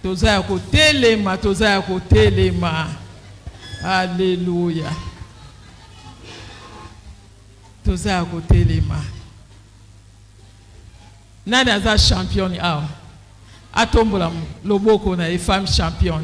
Tozaya kotelema, tozaya kotelema. Alléluia. Tozaya kotelema. Nani aza champion awa? Atombola loboko na e femme champion.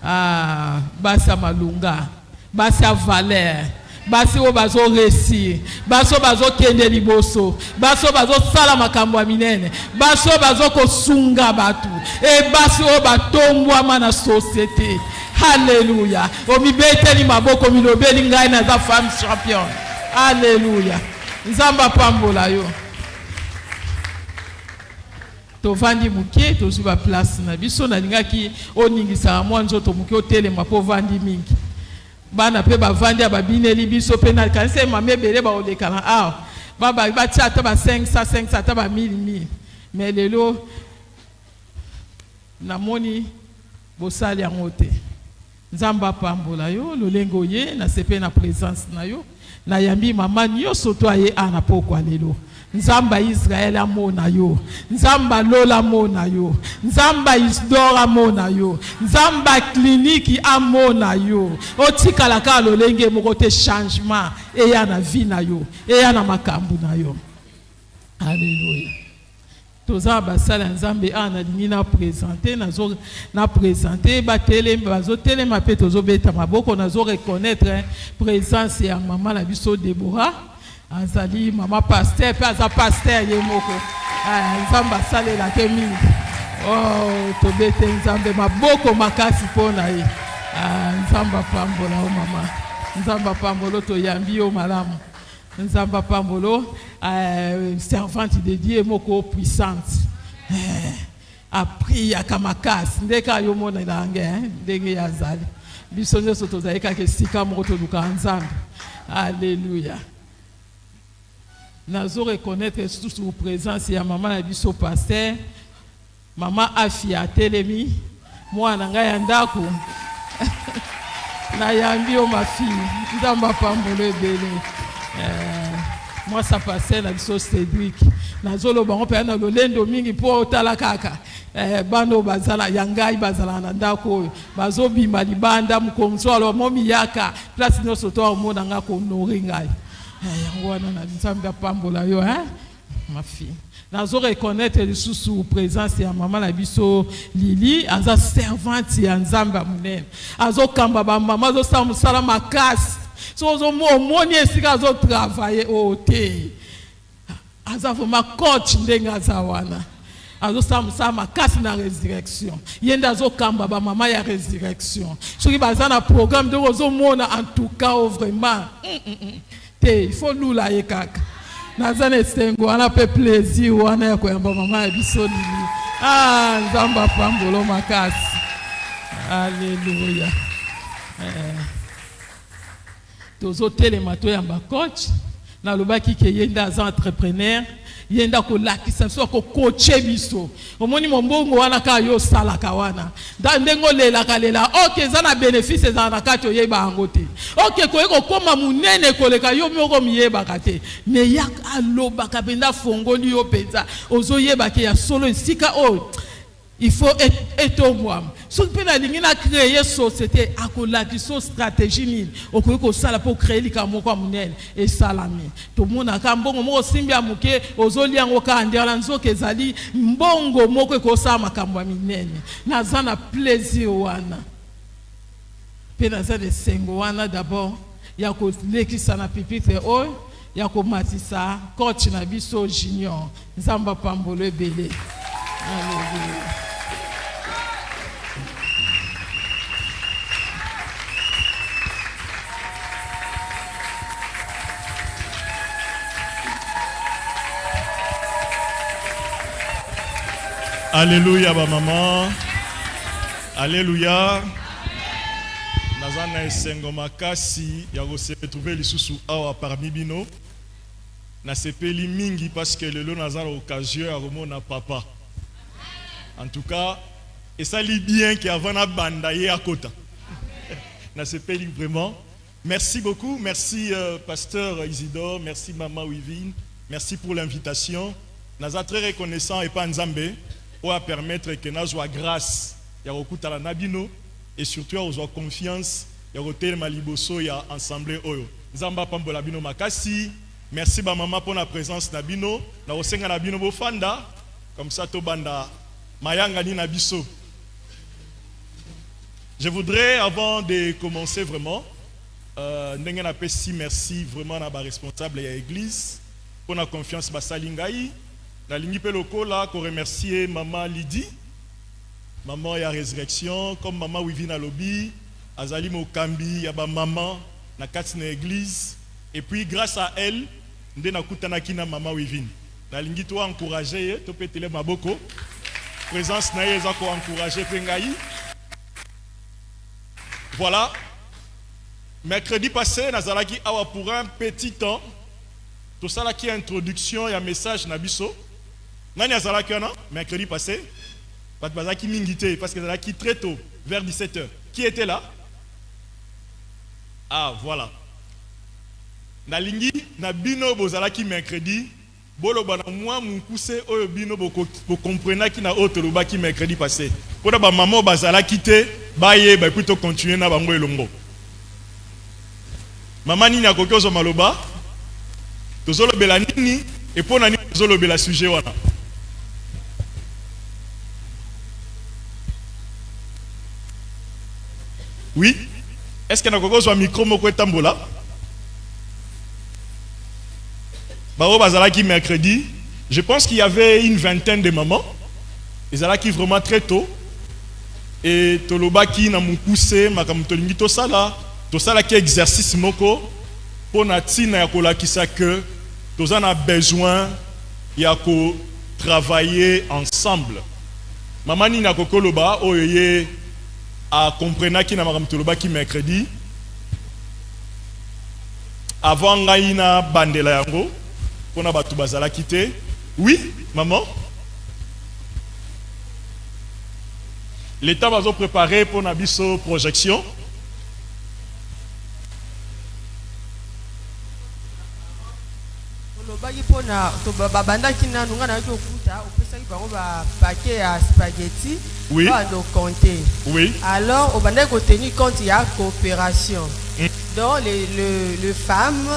Ah, basa malunga, basa valer, basi o bazo réussir, baso bazo kende liboso, baso bazo sala makambo minene, baso bazo kosunga batu, e basi o batombwa mana société. Alléluia. O mi beteli maboko mi lobeli ngai na za femme champion. Alléluia. Nzamba pambola yo. Tovandi muke tozuba place na biso na lingaki oningisa mwanzo to muke otelema po vandi mingi. Bana pe bavandi ababineli biso pe na kanise mamebele ba olekana aw. Baba ba tia ba 500 ba 1000. Mais lelo na moni bosali yangote. Nzamba pambola yo lolengo ye na sepe na présence na yo. Na yambi mama nyoso to aye ana poko lelo. Nzamba Israël amona yo, Nzamba Lola amona yo, Nzamba Isdor amona yo, Nzamba Clinique amona yo. Otika la ka lolenge mokote changement e ya na vie na yo, e ya na makambu na yo. Alléluia. Toza basala Nzambe ana lingina présenter na présenter ba télé bazo télé ma pe tozo beta maboko nazo reconnaître présence ya maman la biso Deborah. Azali mama pasteur pe aza pasteur ye moko Nzamba sale la ke mingi oh tobete Nzambe maboko makasi pona ye Nzamba pambola o mama Nzamba pambolo to yambi o malamu Nzamba pambolo servante de Dieu moko puissante a priya kamakasi ndeka yo mona lange ndenge yazali biso nyoso tozalika ke sika moko to luka Nzambe. Alléluia. Nazo reconnaître sous présence ya maman na biso pasteur maman Afia telemi mwana nga ya ndako na yambi o ma fille Nzamba pambolo ebele moi sa pasteur na biso Cédric nazo lo bango pe na lolendo mingi po tala kaka bano bazala yangai bazala na ndako bazo bima libanda mukomso alo momi yaka place no soto mona nga ko noringai yango wana na Nzambe pambola yo ma fille nazo reconnaître sous présence ya maman la biso Lili aza servante ya Nzambe munene azo kamba ba mama zo sala makasi so zo moni esika azo travailler au te aza ma coach ndenga aza wana azo sala makasi na résurrection yenda azo kamba ba mama ya résurrection soki baza na programme de zo mona en tout cas vraiment il faut nous la yekaka nazane sengo ana pe plaisir wana ya koyamba mama ya biso Lili Nzamba pambolo makasi. Alléluia. Tozo telema to yamba coach na lobaki ke yenda za entrepreneur yenda ko lakisa so ko coacher biso omoni mombongo wana ka yo sala ka wana ndengo lela kalela OK za na bénéfice za na kati oyeba angote OK ko eko koma munene koleka yo moko miyeba kate me ya aloba ka benda fongoli yo penza ozoyeba ke ya solo sika o il faut être moi. Ce que nous avons créé société, à stratégie mille, au ko sala pour créer les kamoko munene et salami. Tout le monde a kambongo mo simbia muke ozoli yango ka ndialanzo kezali mbongo moko ko sa makambo minene. Nazana plaisir wana. Pe nazana sengo wana d'abord ya ko lekisa na pipitre o ya ko matisa coach na biso junior. Nzamba pambolo ebele. Alléluia. Alléluia, ma maman. Alléluia. Nazana esengo makasi ya se retrouver lisusu awa parmi bino. Na sepeli mingi parce que lelo nazana occasion à remona papa. En tout cas, et ça lit bien qu'avant na bandaye à kota. Na sepeli vraiment. Merci beaucoup, merci pasteur Isidore, merci maman Wivine, merci pour l'invitation. Naza très reconnaissant et pas Nzambe pour permettre que nous ayons grâce ya kokutana na bino et surtout ya confiance ya kotelema liboso ya ensemble oyo. Nzamba pambola bino makasi. Merci ba maman pour la présence na bino na osenga na bino bofanda comme ça to banda mayanga ni na biso. Je voudrais avant de commencer vraiment ndenge na pesi merci vraiment na ba responsable ya église pour la confiance basali ngai na lingi pe lokola ko remercier maman Lydie, maman ya résurrection, comme maman Wivina Lobi azali mokambi ya ba maman na kati na église, et puis grâce à elle nde na kutanaki na maman Wivine na lingi to encourager to petele maboko présence na yeza ko encourager pe ngai. Voilà. Mercredi passé, nazalaki awa pour un petit temps. Tout ça là qui est introduction, il y a message nabiso. Nani azalaki non? Mercredi passé. Pas de bazaki mingité parce que nazalaki très tôt, vers 17h. Qui était là? Ah, voilà. Na lingi na bino bozalaki mercredi. Bolo bana moi mon poussé oyo bino bo comprendre ki na autre lobaki mercredi passé. Pour ba maman bazalaki te, ba ye ba plutôt continuer na bango elongo. Maman nini akoki ozo maloba tozolobela nini et pour nani tozolobela sujet wana. Oui, est-ce que nakoki ozo micro moko etambola? Baro bazalaki mercredi, je pense qu'il y avait une vingtaine de mamans. Ils allaient vraiment très tôt et tolobaki na mukuse makamtolingi to sala ki exercice moko pour natina ya kolakisa que tous on a besoin ya ko travailler ensemble. Maman ni na kokoloba oyeye a comprendre ki na makamtolobaki mercredi avant ngai na bandela yango pona batu bazala kité. Oui, maman. L'état va se préparer pour la biso projection. Olobaki pona to babanda kina nunga na okuta opesa ki bango ba paquet ya spaghetti. Oui. Ba do compter. Oui. Alors obanda ko tenir compte ya coopération. Donc les femmes,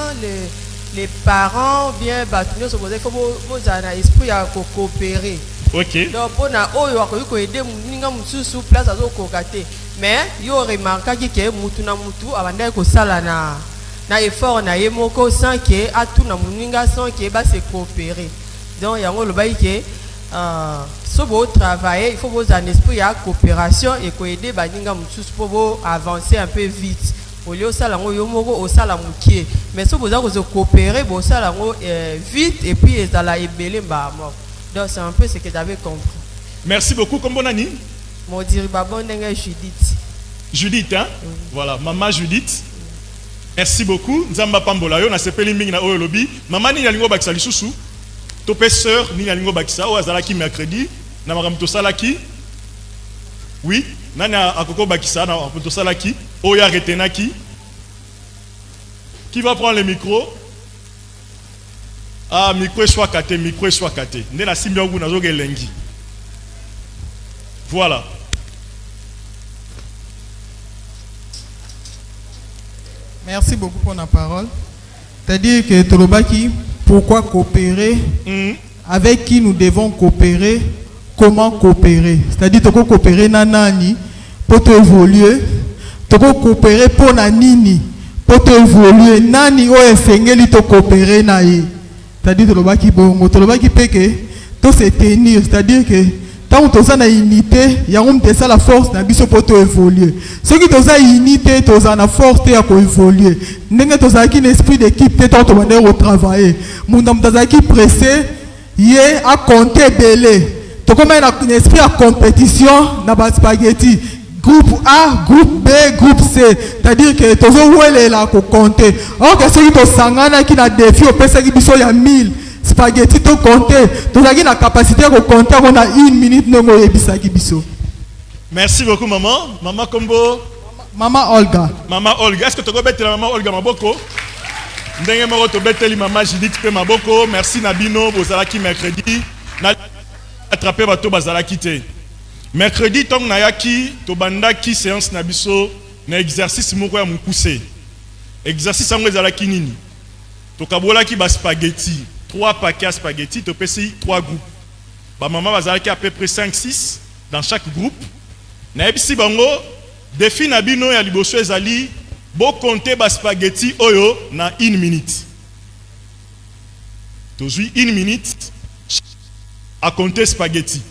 les parents bien battus se poser comme vous avez esprit à coopérer. OK. Donc pour na oyo akoyiko aider ninga mususu place azo kokate. Mais yo remarqué que mutu na mutu abanda ko sala na effort na yemoko sans que atu na muninga sans que ba se coopérer. Donc yango lo bayi que so bo travailler, il faut vous un esprit à coopération et ko aider ba ninga mususu pour avancer un peu vite. Au lieu ça lango yomoko au sala mukie. Mais si vous avez coopéré, vous allez vite et puis vous allez ébeler mort. Donc c'est un peu ce que j'avais compris. Merci beaucoup. Comment on dit? Mon diribabon n'est Judith. Judith, hein? Voilà, maman Judith. Merci beaucoup. Nzamba pambola yo na sepeli mingi na oyo lobi. Maman ni yalingo bakisa lisusu. Topé sœur ni yalingo bakisa o azalaki mercredi na makamto salaki. Oui, nana akoko bakisa na makamto salaki. Oya retenaki. Qui va prendre le micro? Ah, micro est kate, micro est kate. Ndena simbi ogu nazo gelengi. Voilà. Merci beaucoup pour la parole. C'est-à-dire que Tolobaki, pourquoi coopérer? Avec qui nous devons coopérer? Comment coopérer? C'est-à-dire que coopérer nanani pour te évoluer, tu coopérer pour nanini. Pour te évoluer, nani o esengeli to coopérer na ye. C'est-à-dire Tolobaki bongo, Tolobaki peke, to se tenir, c'est-à-dire que tant que tu as une unité, il y a la force na biso pour te évoluer. Ceux qui ont une unité, tu as la force te pour évoluer. N'engue tu as un esprit d'équipe, tu as manière de travailler. Mon homme tu as pressé, il a compter belé. Tu as un esprit à compétition na bas spaghetti. Groupe A, groupe B, groupe C. C'est-à-dire que tu as là pour compter. Or que ceux qui ont sangana qui na défi au pesa qui biso ya 1000 spaghetti to compter. Tu as la capacité de compter on a 1 minute non yebisa ki biso. Merci beaucoup maman. Maman Kombo. Maman Olga. Maman Olga. Est-ce que tu as bêté la maman Olga Maboko? Ndenge moko to bêté maman Judith pe Maboko. Merci Nabino bozalaki mercredi. Na attraper bato bazalaki te. Mercredi tong nayaki to bandaki séance na biso na exercice moko ya mukuse. Exercice yango ezalaki nini? To kabolaki ba spaghetti, 3 paquets à spaghetti, to pesi 3 groupes. Ba maman bazalaki à peu près 5-6 dans chaque groupe. Na ebisi bango défi na bino ya liboso ezali bo compter ba spaghetti oyo na 1 minute. Tozui 1 minute à compter spaghetti.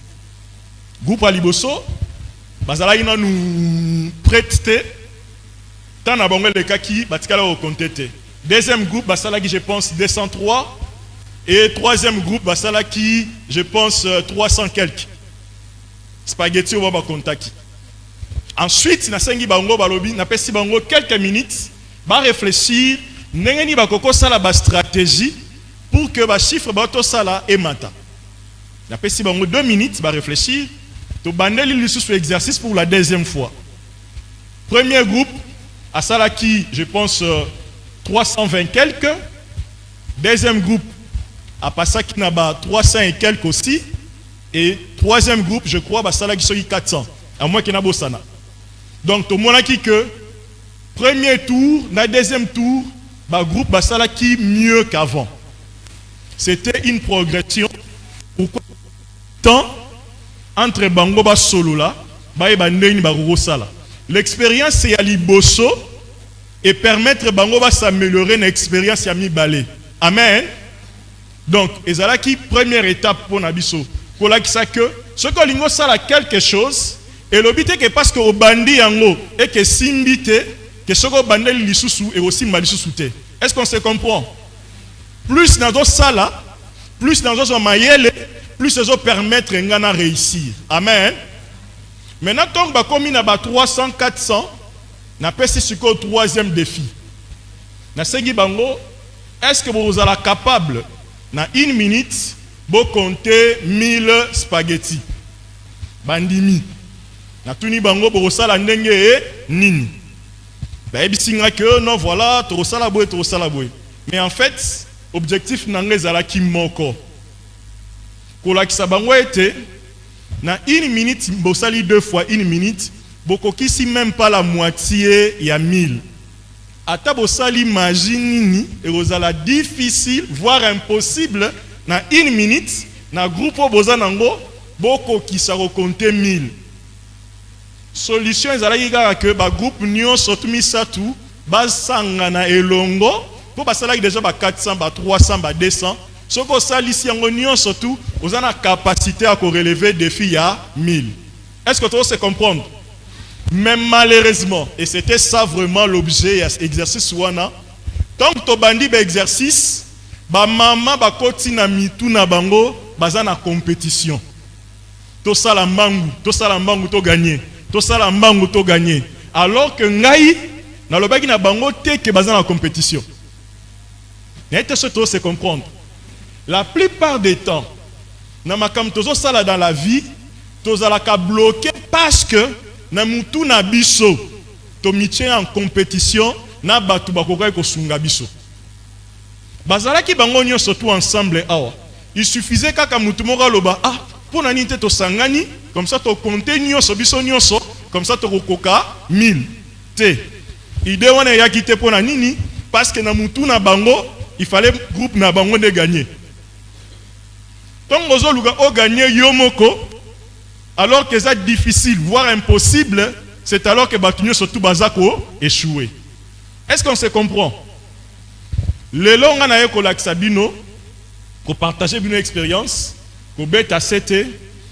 Groupe à liboso bazalaki na nous prêter tant na bango le kaki batikala au compter. Deuxième groupe basalaki je pense 203 et troisième groupe basalaki je pense 300 quelques spaghetti au baba contaki. Ensuite na sengi bango balobi na pesi bango quelques minutes ba réfléchir ndenge ba koko sala ba stratégie pour que ba chiffre ba to sala et mata. Na pesi bango 2 minutes ba réfléchir to bandeli lisusu exercice pour la deuxième fois. Premier groupe à salaki je pense 320 quelques. Deuxième groupe à Passaki Naba 300 et quelques aussi. Et troisième groupe, je crois, bah, Salaki Soyi 400. À moins qu'il y ait Bosana. Donc, tout le monde a dit que premier tour, na deuxième tour, bah, groupe bah, Salaki mieux qu'avant. C'était une progression. Pourquoi tant entre Bango bah, solo là, bah, et bah, Ndeni bah, Sala. L'expérience c'est à Liboso et permettre Bango va s'améliorer dans l'expérience à mi balé. Amen. Donc, ezalaki première étape pour Nabiso. Kola ki sa que ce que lingo sala quelque chose et l'obité que parce que au bandi yango et que simbité que ce que bandi lisusu et aussi malisusu te. Est-ce qu'on se comprend? Plus nazo sala, plus nazo mayele, plus nazo permettre ngana réussir. Amen. Maintenant donc ba komi na ba 300 400 na pesi siko troisième défi. Na sengi bango, est-ce que vous êtes capable na 1 minute bo compter 1000 spaghetti bandimi na tuni bango bo sala ndenge nini ba ebisinga que non voilà to sala boy. Mais en fait objectif nanga ezala ki moko kola ki sabango était na 1 minute bo sali 2 fois 1 minute boko kisi même pas la moitié ya 1000 ata bo sali magie nini et rozala difficile voire impossible na 1 minute na groupe bozanango boko kisa compter 1000 solution ezalaki kaka que ba groupe nyonso tumisatu basanga na elongo po basalaki déjà ba 400 ba 300 ba 200 soko salisi yango nyonso tu ozana capacité à relever défi ya 1000. Est-ce que tu sais comprendre? Mais malheureusement, et c'était ça vraiment l'objet de l'exercice wana, tant que tu bandi ba exercice ba maman ba koti na mitu na bango baza na compétition. To sala mbangu to gagner. To sala mbangu to gagner. Alors que ngai na lobaki na bango te ke baza na compétition. N'était ce que c'est comprendre. La plupart des temps na makam tozo sala dans la vie, tozala ka bloqué parce que na mutu na biso to mitie en compétition na batu bakoka ko sunga biso. Bazalaki bango nyonso tout ensemble awa. Il suffisait kaka mutu moko loba ah pour nani te to sangani comme ça to compter nyonso biso nyonso comme ça to kokoka 1000 te. Idée wana ya kité pour nani parce que na mutu na bango il fallait groupe na bango de gagner. Donc ozo luka o gagner yomoko alors que c'est difficile voire impossible, c'est alors que batu nyonso tout bazako échouer. Est-ce qu'on se comprend? Le long on a eu kolakisabino, ko partager bino expérience, ko beta sete,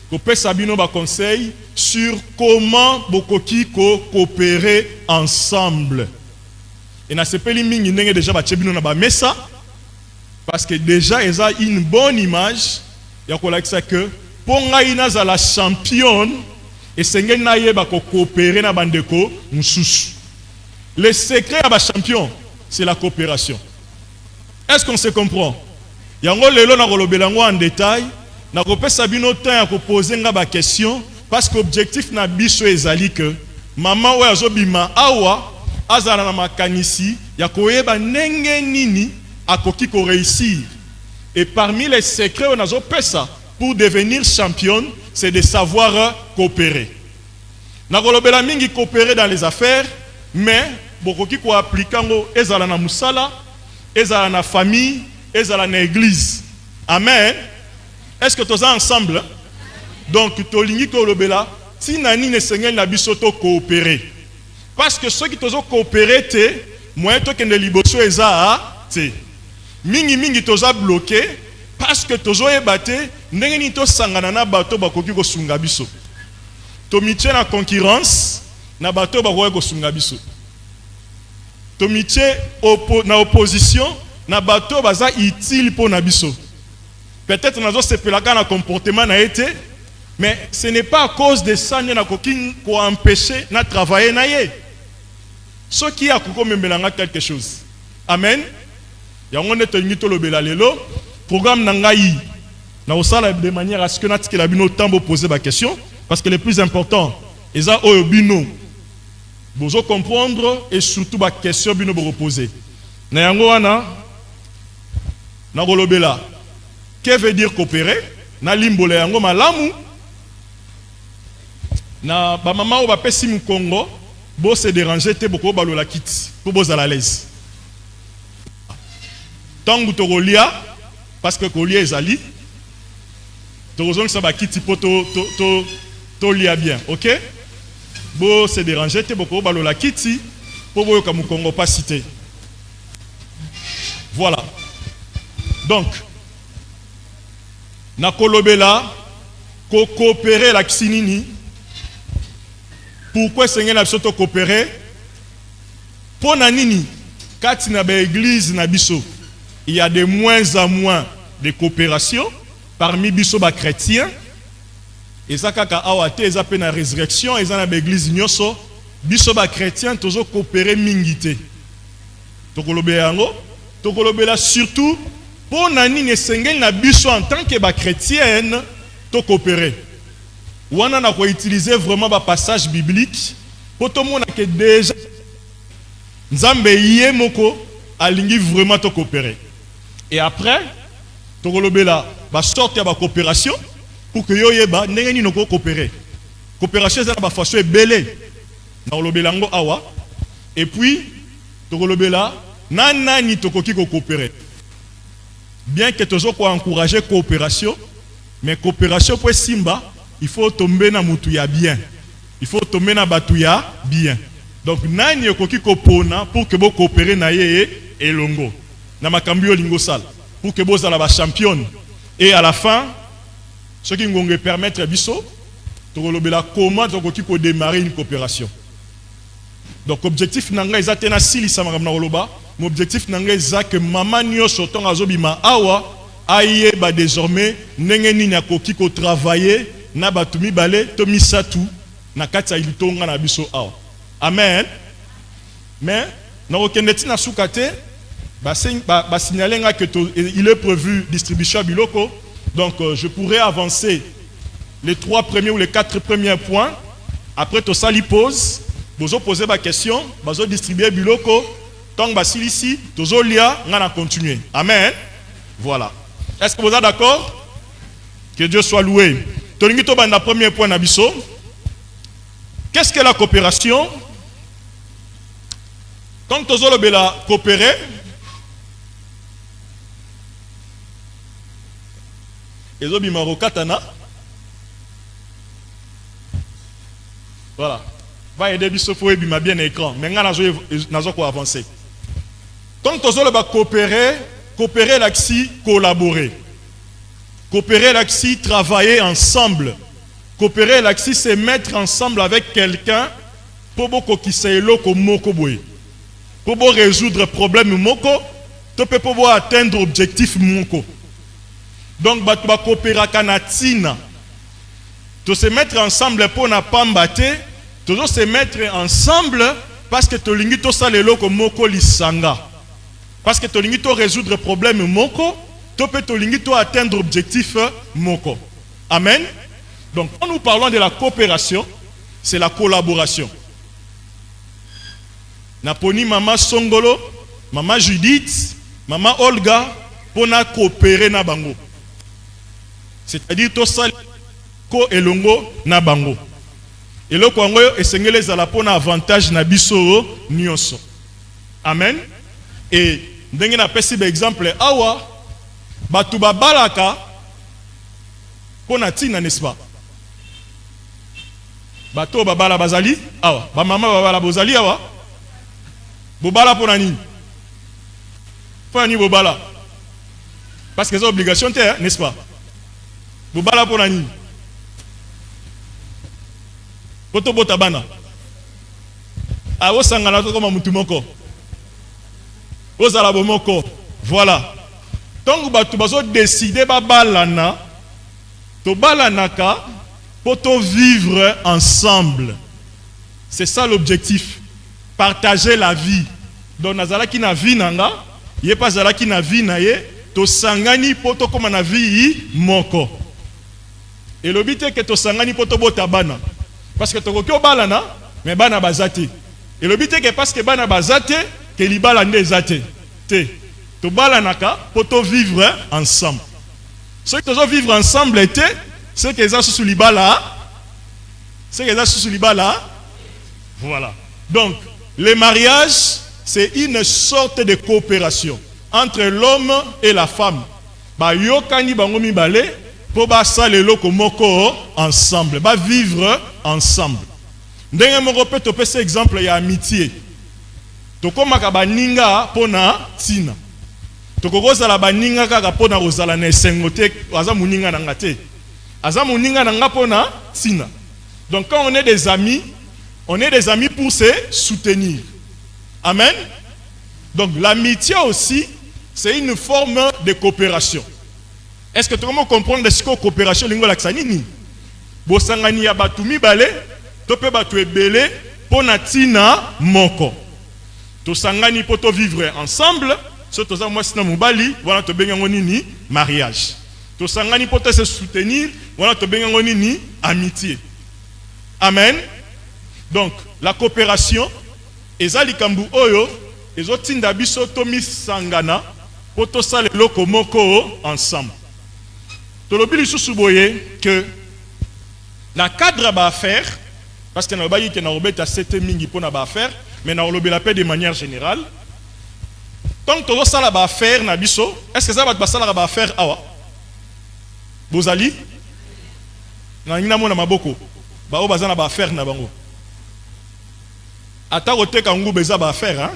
ko pesa bino ba conseil sur comment bokoki ko coopérer ensemble. Et na sepeli mingi ndenge déjà ba tchebino na ba mesa parce que déjà ils ont une bonne image ya kolakisa que ponga ina za la championne et sengeni na yeba ko coopérer na bandeko mususu. Le secret à ba champion, c'est la coopération. Est-ce qu'on se comprend? Yango lelo na kolobelango en détail, na kopesa bino temps ya ko poser nga ba question parce que objectif na biso ezali que maman oyo azobima awa azala na makanisi ya koyeba ndenge nini akoki ko réussir. Et parmi les secrets on azopesa pour devenir championne, c'est de savoir coopérer. Nakolobela mingi coopérer dans les affaires, mais bokoki ko appliquer ezala na musala, ezala na famille, ezala na église. Amen. Est-ce que tous ensemble? Donc tolingi kolobela si nani ne seigneur na biso to coopérer. Parce que ceux qui tozo coopérer te moyen to kende liboso eza te. Mingi toza bloqué parce que tozo ebate ndenge ni to sangana na bato bakoki ko sunga biso. To mitie na concurrence na bato bakoki ko sunga biso. To mitie na opposition na bato baza utile pour na biso. Peut-être nazo sepelaka na comportement na été, mais ce n'est pas à cause de ça na koki ko empêcher na travailler na ye. Ce qui a koko membelanga quelque chose. Amen. Yango neto ngito lobela lelo programme nangai na osala de manière à ce que natiki la bino tambo poser ma question parce que le plus important eza oyo bino bozo comprendre et surtout ba question bino bo reposer. Na yango wana na kolobela que veut dire coopérer na limbola yango malamu na ba mama o ba pesi mu Congo bo se déranger te boko balola kit pour boza à l'aise. Tangu tokolia parce que kolia ezali tokozong sa ba kit po to lia bien, OK? Bo se déranger te boko balola kiti po boyo ka mu Congo pas cité. Voilà. Donc na kolobela ko coopérer la kisinini. Pourquoi Seigneur n'a pas coopéré? Pour nanini, quand il y a une église na biso, il y a de moins en moins de coopération parmi biso ba chrétiens. Et ça kaka awate eza pe na résurrection, eza na ba église nyoso, biso ba chrétiens tozo coopérer mingité. Tokolobela yango, tokolobela surtout pour nanini Seigneur na biso en tant que ba chrétienne to coopérer. On a utilisé vraiment un passage biblique pour tout le monde que déjà Nzambe yé moko alingi vraiment te coopérer. Et après, tu kolobela ba sorte ba coopération pour que yo yeba ndenge ni noko coopérer. Coopération c'est ba façon belé. Na kolobela ngo awa. Et puis tu kolobela nani to koki ko coopérer. Bien que tu ko encourager coopération, mais coopération pour simba il faut tomber na mutuya bien. Il faut tomber na batuya bien. Donc nani yokoki kopona pour que bo coopérer na ye et longo. Na makambio lingo sal pour que bo zala ba championne. Et à la fin ce qui ngongé permettre biso to kolobela comment yokoki ko démarrer une coopération. Donc objectif nanga ezatena sili sama na koloba, mon objectif nanga ezak mama nyoso tonga zobima awa aye ba désormais ndenge nini akoki ko travailler na batumi balé to misatu na kati ya ilitonga na biso awa. Amen. Mais na okendeti na sukate ba signaler nga que il est prévu distribution biloko. Donc je pourrais avancer les 3 premiers ou les 4 premiers points. Après to sali pose, bozo poser ba question, bozo distribuer biloko, tong ba silisi, tozo lia nga na continuer. Amen. Voilà. Est-ce que vous êtes d'accord? Que Dieu soit loué. Tolingito banda premier point nabiso. Qu'est-ce que la coopération? Quand tozolo bela coopérer, ezobi marokatana. Voilà. Va aider biso pour ebima bien écran. Mais nga nazo ko avancer. Quand tozolo ba coopérer l'axi collaborer. Coopérer l'axi, travailler ensemble. Coopérer l'axi, c'est mettre ensemble avec quelqu'un pour résoudre problème moko, pour atteindre objectif moko. Donc, tu vas coopérer kanatina. Tu se mettre ensemble pour ne pas mbatter, tu dois se mettre ensemble parce que tu lingi to salelo ko moko lisanga. Parce que tu lingi to résoudre problème moko. Tu peux atteindre l'objectif moko. Amen. Donc quand nous parlons de la coopération, c'est la collaboration. Naponi maman Songolo, maman Judith, maman Olga, pour na coopérer na bango. c'est-à-dire tosali ko elongo na bango eloko yango esengeli ezala mpona avantage na biso nyonso. Amen. Et ndenge napesi exemple awa bato babalaka mpona ntina, n'est-ce pas? Bato babala bazali awa, bamama babala bozali awa, bobala mpona nini? Mpona nini bobala? Parce que c'est obligation, n'est-ce pas? Bobala mpona nini? Poto bota bana awosangana to koma mutu moko ozala bomoko. Voilà, donc bato bazo décider babalana to balanaka poto vivre ensemble. C'est ça l'objectif, partager la vie. Donc nazalaki na vie nanga ye pas zalaki na vie na ye to sangani poto koma na vie moko. Et le but est que to sangani poto bota bana. Parce que tu as balana, mais bana bazate. Et le but est que parce que bana bazate, que libala ne zate. Tu balanaka pour te vivre ensemble. Ceux qui doivent vivre ensemble étaient ceux qui sont sous libala. Ceux qui sont sous libala. Voilà. Donc, le mariage, c'est une sorte de coopération entre l'homme et la femme. Ba yokani bangomi bale. Pour basale loko moko ensemble, ba vivre ensemble. Ndenge moko pe to pese exemple ya amitié. To komaka baninga pona tina. To kokoza la baninga kaka pona kozala na esengo te, aza muninga na ngate. Aza muninga na nga pona tina. Donc quand on est des amis pour se soutenir. Amen. Donc l'amitié aussi, c'est une forme de coopération. Est-ce que tout le monde comprend de ce que la coopération lingua laksanini? Bosangani ya batu mibale, tope batu ebele, pona tina moko. To sangani poto vivre ensemble, so toza mwasi na mubali, wana to bengango nini mariage. To sangani poto se soutenir, wana to bengango nini amitié. Amen. Donc la coopération ezali kambu oyo ezotinda biso to misangana poto sale loko moko ensemble. Tolobi lisusu boye que na cadre ba affaire, parce que na bayi ke na obeta sete mingi pona ba affaire, mais na olobi la paix de manière générale. Tant que sala ba affaire na biso, est-ce que ça va ba sala ba affaire awa? Bozali na ngina mona maboko ba o bazana ba affaire na bango. Ata oteka ngu beza ba affaire hein.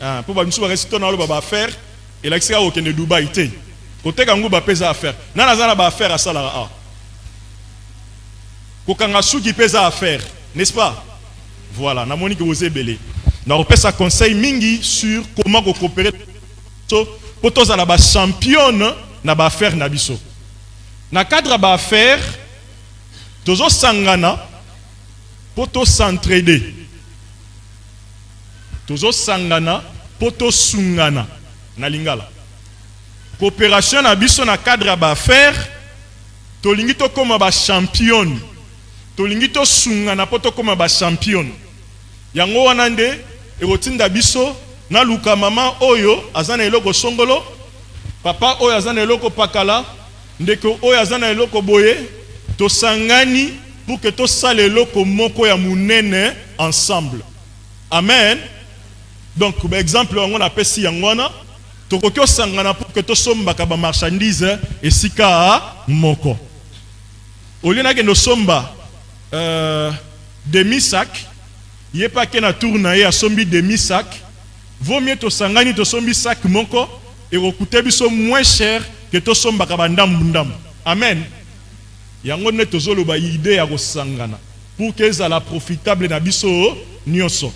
Ah pour ba nsu ba resito na lo ba affaire et la kisa o ke ne Dubai te. Côté kangu ba pesa affaire. Nana zana ba affaire à salara a. Kokanga suki pesa affaire, n'est-ce pas? Voilà, na moni que vous belé. Na repesa conseil mingi sur comment coopérer so poto za na ba championne na ba affaire na biso. Na cadre ba affaire tozo sangana poto s'entraider. Tozo sangana poto sungana na lingala. Coopération na biso na cadre ba affaire tolingi to koma ba champion tolingi to sunga na poto koma ba champion yango wana nde erotinda biso na luka mama oyo azana eloko songolo papa oyo azana eloko pakala ndeko oyo azana eloko boye to sangani pour que to sale eloko moko ya munene ensemble. Amen. Donc par exemple on a pesi yango wana tokokyo sangana pour que to somba ka ba marchandise esika moko. Olina ke no somba demi sac, yé pas que na tourna ya sombi demi sac, vaut mieux to sangani to sombi sac moko et recoute biso moins cher que to somba ka bandam ndam. Amen. Yango ne tozolo ba idée ya ko sangana pour que ça la profitable na biso nyonso.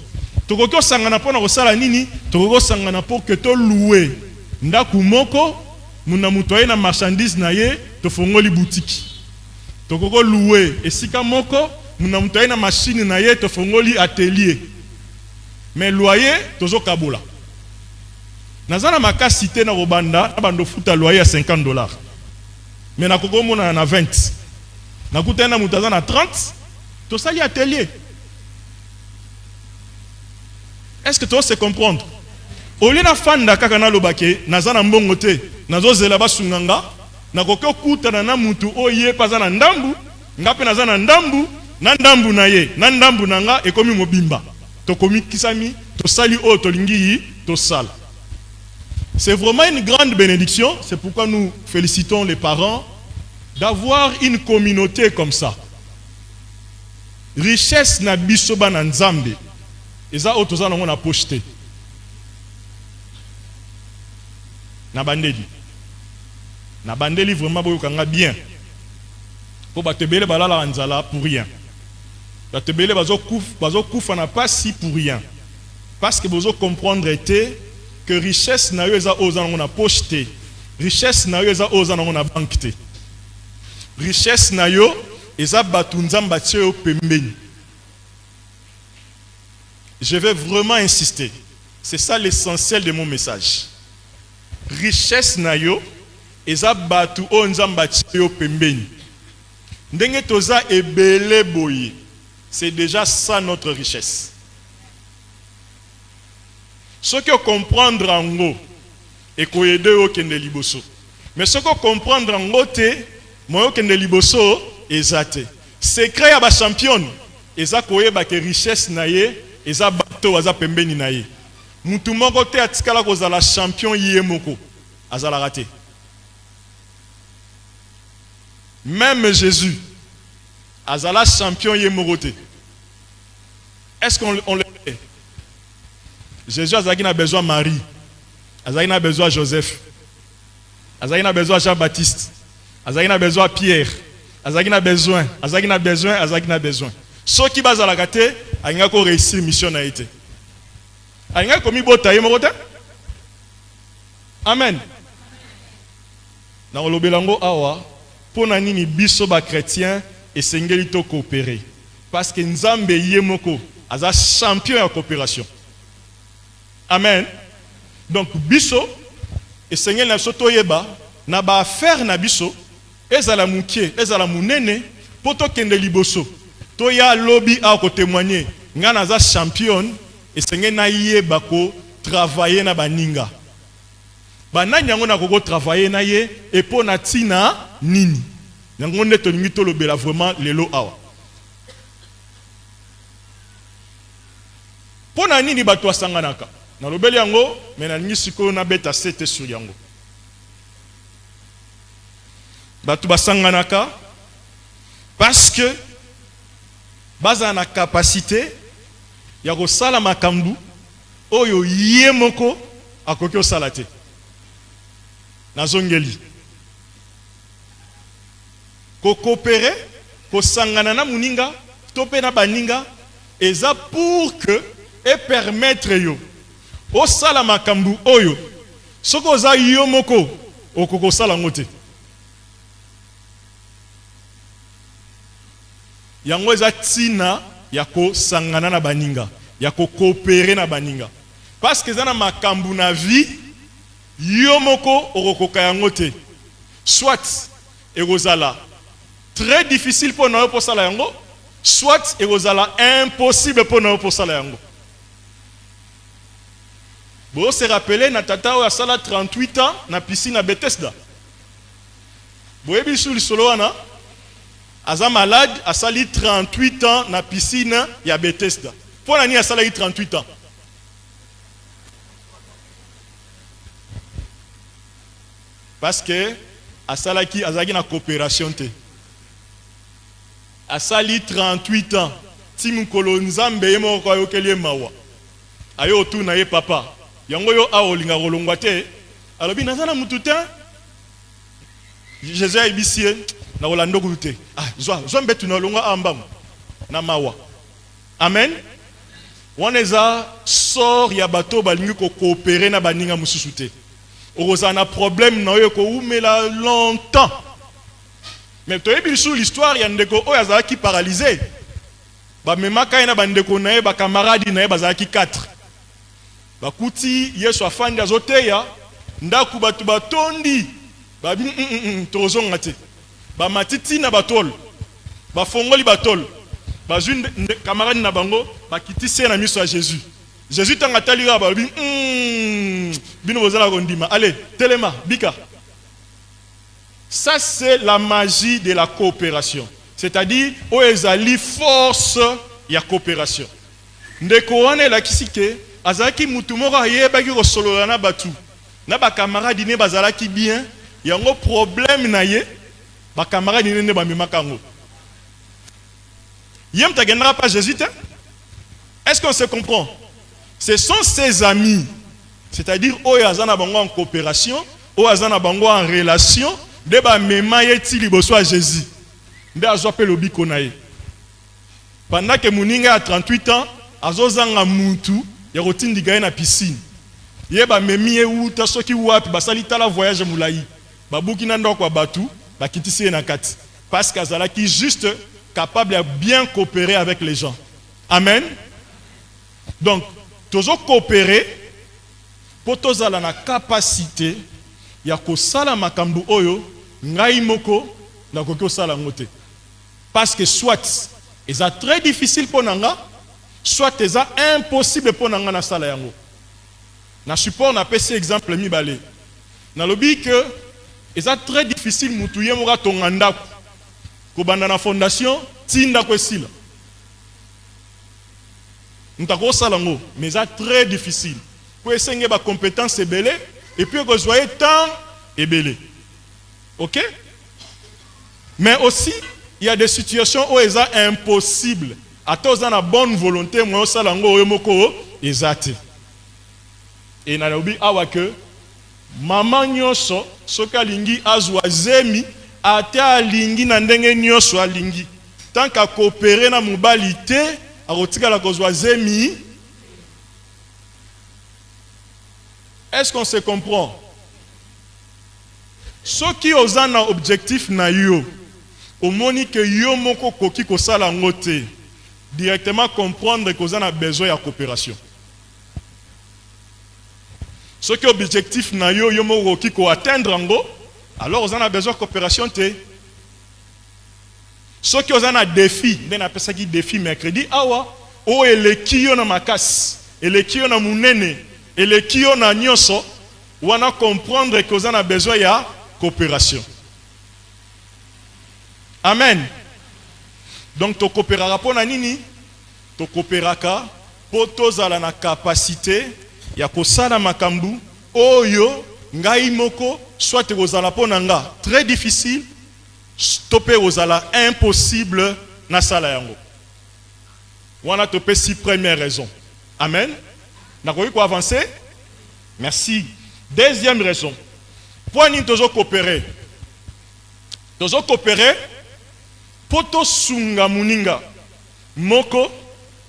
Tokokyo sangana pona ko sala nini? Tokokyo sangana pour que to louer ndaku moko muna mutoye na marchandise na ye to fongoli boutique. Tokokyo louer esika moko muna mutoye na machine na ye to fongoli atelier. Mais loyer tozo kabola. Nazana makasi te na robanda na bando futa loyer à $50. Mais na koko mona na 20. Na kutena mutaza na 30. To sali atelier. Est-ce que tu sais comprendre? Au lieu de fanda kaka na lobake, nazana mbongo te, nazo zela ba sunganga, nakoki okutana na mutu oye paza na ndambu ngape naza na ndambu na ye na ndambu na nga ekomi mobimba tokomi kisami tosali oyo tolingi tosala. C'est vraiment une grande bénédiction. C'est pourquoi nous félicitons les parents d'avoir une communauté comme ça. Richesse na biso ba na nzambe eza otoza na ngona pocheté na bandeli vraiment boyokanga bien po batebele balala nzala pour rien, batebele bazokufa na pasi pour rien, parce que bozo comprendre était que richesse na yo eza oza na ngona pocheté, richesse na yo eza oza na ngona banque, richesse na yo eza batu nzamba tie yo pembeni. Je vais vraiment insister, c'est ça l'essentiel de mon message. Richesse na yo eza batu o nzamba tie yo pembeni. Ndenge toza ebele boye, c'est déjà ça notre richesse. Ce que comprendre en gros et koyede yo kende liboso, mais ce que comprendre en gros te moyo kende liboso ezate. Secret ya ba champion eza koyeba ke richesse na ye eza bato aza pembeni na ye. Mutu moko te atikala kozala champion ye moko azala raté. Même Jésus azala champion ye moko te. Est-ce qu'on le fait? Jésus azaki na besoin Marie, azaki na besoin Joseph, azaki na besoin Jean-Baptiste, azaki na besoin Pierre, azaki na besoin. Ce qui bazala kate ainga ko réussir mission na été. Ainga komi bota ye moko te. Amen. Na olobelango awa pona nini biso ba chrétien et sengeli to coopérer, parce que nzambe ye moko aza champion ya coopération. Amen. Donc biso et sengeli na soto yeba na ba affaire na biso ezala mukie ezala munene poto kende liboso to ya lobby a ko témoigner nga naza champion et sengeli na yeba ko travailler na baninga banani yango na koko travailler na ye et pona tina nini yango nde tolingi tolobela vraiment lelo awa pona nini bato asanganaka na lobeli yango mais na ningi siko na beta sete sur yango bato basanganaka parce que baza na capacité ya kosala makambu oyo ye moko akoki osala te na zongeli ko coopérer ko sangana na muninga topé na baninga eza pour que et permettre yo osala makambu oyo soko oza yo moko okoko sala ngote yango eza tina ya ko sangana na baninga ya ko coopérer na baninga parce que zana makambu na vie yo moko okokoka yango te soit ekozala très difficile pour nous pour sala yango soit ekozala impossible pour nous pour sala yango. Bo se rappeler na tata oyo asala 38 ans na piscine à Bethesda. Boyebi sous solo wana aza malade asali 38 ans na piscine ya Bethesda. Pour nani asala 38 ans? Parce que asalaki azaki na coopération te. Asali 38 ans. Timu kolonzambe yemo kwa yokeli mawa. Ayo tu na ye papa. Yango yo aolinga kolongwa te. Alobi nazana mututa. Jésus ibisie na rolando kute. Ah, zo mbetu na longwa ambamu na mawa. Amen. Waneza sort ya bato balingi ko coopérer na baninga mususu te. Orozana problème na yo ko umela longtemps. Mais tu as vu l'histoire, il y a un ndeko oyo qui paralysé. Ba memaka ina bandeko na ye ba camarade na ye bazaki 4. Ba kuti Yesu afandi azoteya ndaku batu batondi. Ba tozonga te. Ba matiti na batol. Ba fongoli batol. Ba june camarade na bango ba kitise na miso à Jésus. Jésus tanga talira ba bino bozala kondima. Allez, telema bika. Ça, c'est la magie de la coopération. C'est-à-dire, où ezali force ya coopération. Ndeko wane la kisike, azaki mutumoro ayebaki kosolola na batu. Na ba camarade ne bazalaki bien, yango problème na ye, ba camarade ne ba mimakango. Yem ta gendra pas Jésus, est-ce qu'on se comprend? Ce sont ses amis. C'est-à-dire, où yazana bango en coopération, où yazana bango en relation, de ba mema yeti liboso a Jésus. Nde azwape lobiko na ye. Pendant que Mouninga a 38 ans, azozanga mutu ya rotindiga ye na piscine. Ye ba memi ye uta soki wapi basali tala voyage moulayi. Ba buki na ndoko batu, ba kitisi ye na kati. Parce qu'azalaki juste capable de bien coopérer avec les gens. Amen. Donc, toujours coopérer pour tozala na capacité ya kosala makambu oyo ngai moko na koki osala ngote. Parce que soit c'est très difficile pour nanga, soit c'est impossible pour nanga na sala yango. Na support na pesi exemple mibale. Na lobi que c'est très difficile mutuye moka tonganda ko banda na fondation tinda ko esila. Ntako sala ngo, mais c'est très difficile. Pour essayer ba compétence ebele et puis que soyez temps ebele. OK? Mais aussi il y a des situations où c'est impossible. À tous dans la bonne volonté, moi au salango moko ezate. Et na lobi awa que maman nyoso soka lingi azwa zemi ata lingi na ndenge nyoso alingi. Tant qu'à coopérer na mobilité, a rotika la kozwa zemi. Est-ce qu'on se comprend? Ceux qui ont un objectif na yo au moni que yo moko koki ko sala ngote directement comprendre que vous avez besoin de coopération. Ceux qui ont objectif na yo moko koki ko atteindre ngo alors vous avez besoin de coopération te. Ceux qui ont un défi, on appelle ça qui défi mercredi awa o eleki yo na makasi, eleki yo na munene, eleki yo na nyoso, wana comprendre que vous avez besoin de coopération. Amen. Donc, tu coopéreras pour nini? Tu coopéreras pour tozala na capacité ya kosala makambu oyo ngai moko soit kozala po nanga très difficile, stopper kozala impossible na sala yango. Wana topé si première raison. Amen. Nakoki ko avancer? Merci. Deuxième raison. Pour ni toujours coopérer. Toujours coopérer poto sunga muninga moko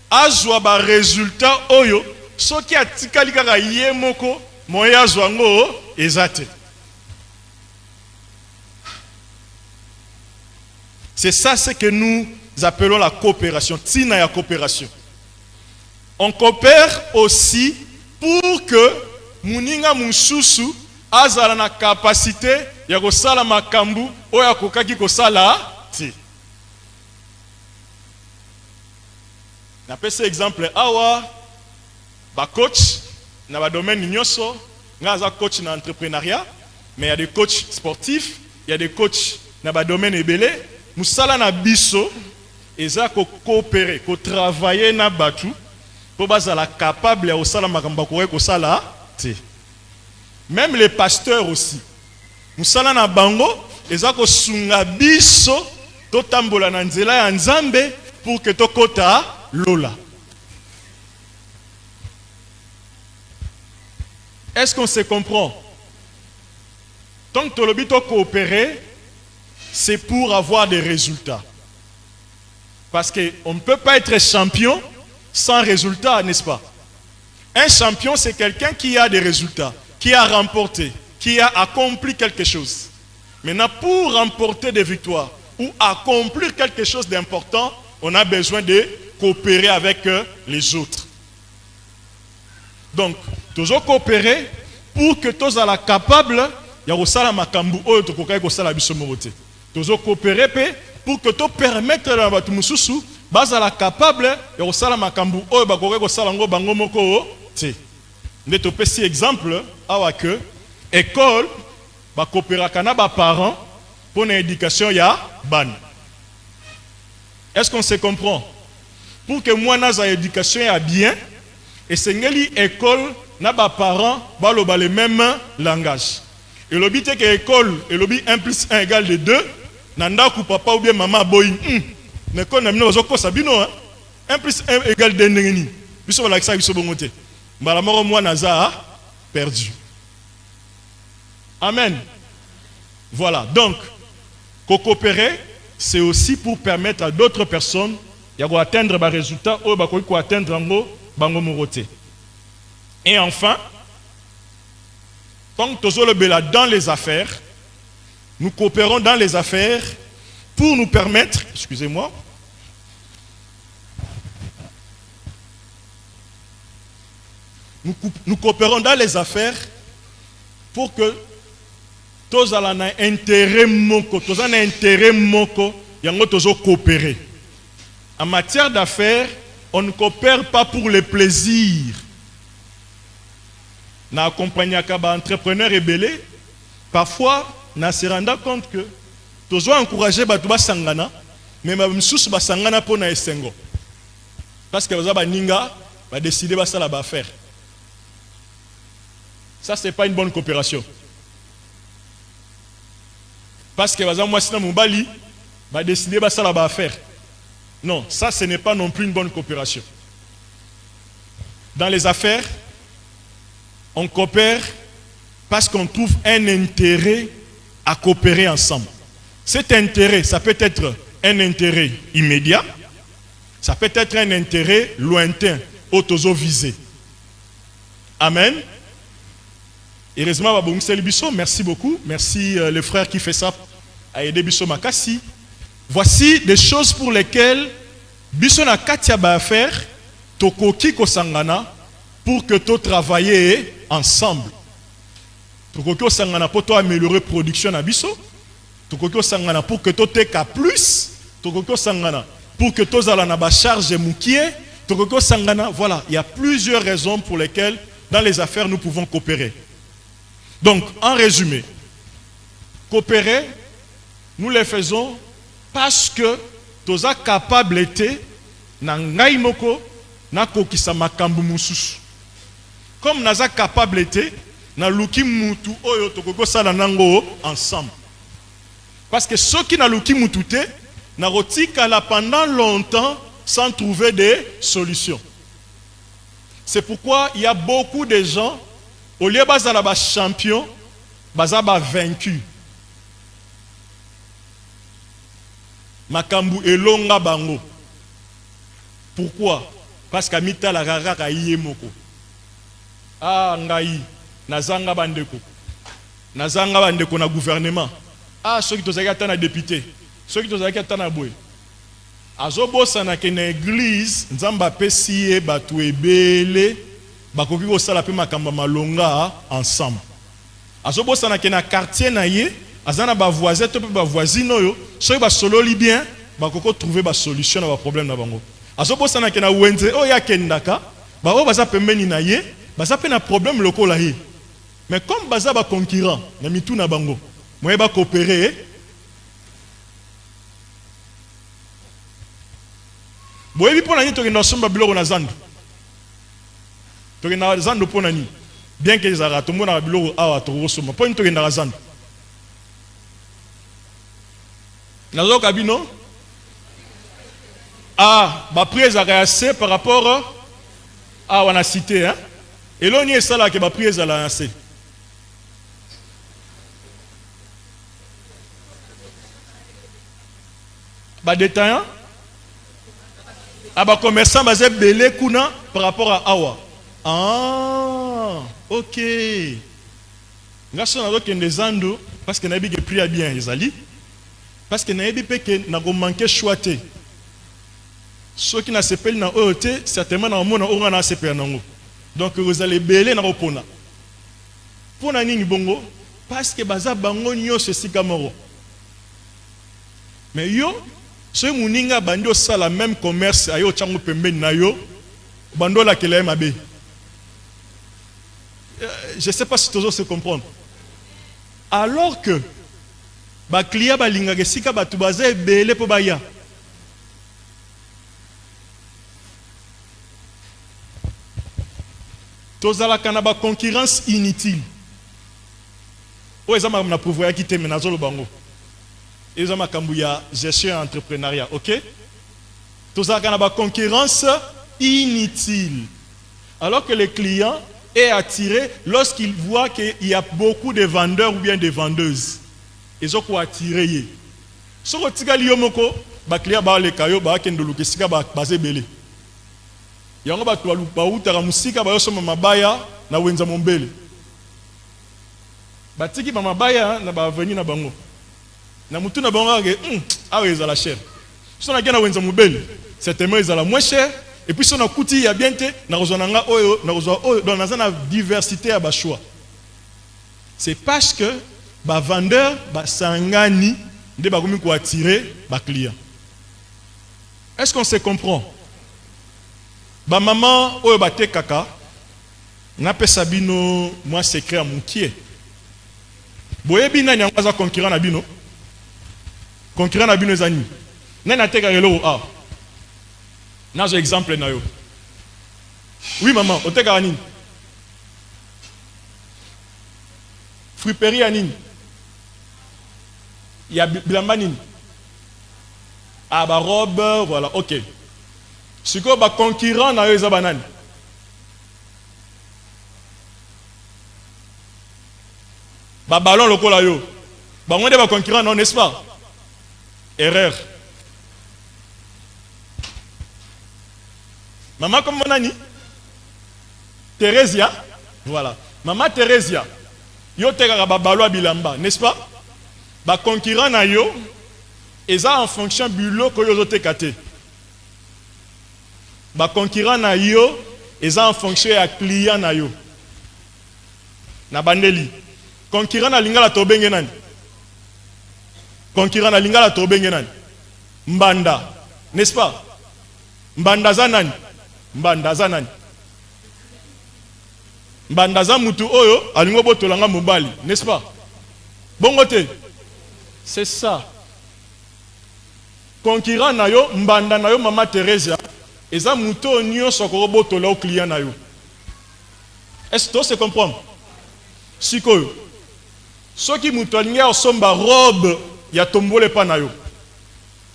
azwa ba résultat oyo soki atikali kaka ye moko moya azwa ngo ezate. C'est ça ce que nous appelons la coopération. Tina ya coopération. On coopère aussi pour que muninga mususu azala na capacité ya kosala makambu oyo akokaki kosala ti. N'appelle exemple awa ba coach na ba domaine nyoso ngaza coach na entrepreneuriat mais il y a des coachs sportifs, il y a des coachs na ba domaine ebele musala na biso eza ko coopérer, ko travailler na batu pour bazala capable ya osala makambo ko sala ti. Même les pasteurs aussi musala na bango eza ko sunga biso to tambola na nzela ya nzambe pour que to kota Lola. Est-ce qu'on se comprend? Tant que tu as coopéré, c'est pour avoir des résultats. Parce qu'on ne peut pas être champion sans résultat, n'est-ce pas? Un champion, c'est quelqu'un qui a des résultats, qui a remporté, qui a accompli quelque chose. Maintenant, pour remporter des victoires ou accomplir quelque chose d'important, on a besoin de coopérer avec les autres. Donc, toujours coopérer pour que tous soient capables de faire makambu oyo to kokai ko sala biso mobote. Toujours coopérer pour que to permettre à batu mususu bazala capable de faire makambu oyo ba kokai ko sala ngo bango moko te. Nde to pesi exemple awa que école ba coopérer kana ba parents pour l'éducation ya ban. Est-ce qu'on se comprend? Pour que moi naza éducation ya bien et c'est ngeli école na ba parents ba le même langage. Et le but est que l'école et le but 1 plus 1 égale de 2 nanda ku papa ou bien maman boy mais quand on a mis au sabino 1 plus 1 égale 2 ngeni. Biso ba lakisa biso bongote. Mbala moko moi naza perdu. Amen. Voilà, donc coopérer, c'est aussi pour permettre à d'autres personnes d'atteindre des résultats ou d'atteindre bango morote. Et enfin, quand dans les affaires, nous coopérons dans les affaires pour nous permettre, excusez-moi, nous coopérons dans les affaires pour que tous ont un intérêt moko, tous ont un intérêt moko, yango tozo coopérer. En matière d'affaires, on ne coopère pas pour le plaisir. Na accompagné akaba entrepreneur rebelle, parfois na se renda compte que tozo encourager batu ba sangana, mais ba msusu ba sangana po na esengo. Parce que baza ba ninga ba décider ba sala ba faire. Ça c'est pas une bonne coopération. Parce que moi si mon bali va décider ça là va faire. Non, ça ce n'est pas non plus une bonne coopération. Dans les affaires, on coopère parce qu'on trouve un intérêt à coopérer ensemble. Cet intérêt, ça peut être un intérêt immédiat, ça peut être un intérêt lointain, auto-visé. Amen. Heureusement, merci beaucoup. Merci le frère qui fait ça à aider Bisso Makassi. Voici des choses pour lesquelles Bisso na katia ba faire tokoki kosangana pour que tu travailles ensemble. Tokoki kosangana pour toi améliorer production na Bisso. Tokoki kosangana pour que tu t'eka plus. Tokoki kosangana pour que tu ala na ba charge mukie. Tokoki kosangana, voilà, il y a plusieurs raisons pour lesquelles dans les affaires nous pouvons coopérer. Donc, en résumé, coopérer, nous le faisons parce que nous sommes capables d'être comme nous sommes capables d'être ensemble. Parce que ceux qui n'ont pas mututé, n'ont pendant longtemps sans trouver des solutions. C'est pourquoi il y a beaucoup de gens au lieu de champion, bazaba vaincu. Makambu elonga bango. Pourquoi? Parce que mita la rara yemoko. Ah ngai nazanga bandeko. Nazanga bandeko na gouvernement. Ah ceux qui tozaki ata na député, ceux qui tozaki ata na boy. Azobosa na ke na église, nzamba pesiye batu ebele. Bakoki kosala pe makamba malonga ensemble. Azobosa na ke na quartier na ye, azana ba voisin to pe ba voisine oyo, soki ba sololi bien, bakoko trouver ba solution na ba problème na bango. Azobosa na ke na wenze oyo akendaka, ba o baza pembeni na ye, baza pe na problème lokola ye. Mais comme baza ba concurrent na mitu na bango, moye ba coopérer. Boyebi pona ni to ke na somba biloko na zandu. Bien que les aratomos na biloko awa tokosoma po nto kenda zando nazo kabino ba prière assez par rapport à on a cité hein et l'on y est ça là que ba prière assez ba détaillant ba commerçant basé belé kuna par rapport à awa. Ah, ok. Parce que n'a pas pris bien Isali. Parce que n'a pas manqué choité. Ceux qui n'a pas pris na OT, certainement na mona on a pas nango. Donc vous allez belé na opona. Pona nini bongo parce que baza bango nyo ceci kamoro. Mais yo ce muninga bando ça la même commerce ayo chango pembeni na yo bando la kele mabe. Je ne sais pas si tu oses se comprendre. Alors que ba client balingaka esika bato baza ebele mpo baya. Tozalaka na ba concurrence inutile. O ezama na pouvoir ki te menazolo bango. Ezama kambu ya gestion et entrepreneuriat, OK? Tozalaka na ba concurrence inutile. Alors que le client est attiré lorsqu'il voit qu'il y a beaucoup de vendeurs ou bien de vendeuses. Ils ont quoi attirer. Si vous avez un client qui est un client qui yango bato bautaka musika bayosoma mabaya na wenza mombele batiki ba mabaya na baveni na bango na mutu na bango ake awa ezala cher so na gena wenza mombele certainement ezala moins cher et puis so na kuti ya bien te na kozonanga oyo na kozwa oyo dans na diversité ya ba choix. C'est parce que ba vendeur ba sangani nde bakomi ko attirer ba client. Est-ce qu'on se comprend? Ba maman oyo bate kaka na pesa bino moi secret amukie boyebi nani yango concurrent na bino ezani nani ateka relo a nazo exemple na yo. Oui maman oteka nini friperie ya nini ya bilamba nini a ba robe voilà OK. Si vous avez concurrent na yo eza banani ba ballon lokola yo bango nde ba concurrent non, n'est-ce pas? Erreur. Maman comme nani Theresia, voilà. Maman Theresia yo tekaka ba ballon a bilamba, n'est-ce pas? Ba concurrent na yo eza en fonction bulo ko yo zo tekate. Ba concurrent na yo eza en fonction ya client na yo na bandeli concurrent na lingala tobenge nani concurrent na lingala tobenge nani mbanda, n'est-ce pas? Mbanda za nani mbanda za mutu oyo alingo botolanga mobali, n'est-ce pas? Bongo te c'est ça. Concurrent na yo mbanda na yo Mama Teresa eza muto nyonso ko botola au client na yo. Est-ce que tu comprends? Sikoyo soki muto alinga osomba robe ya tombole pa na yo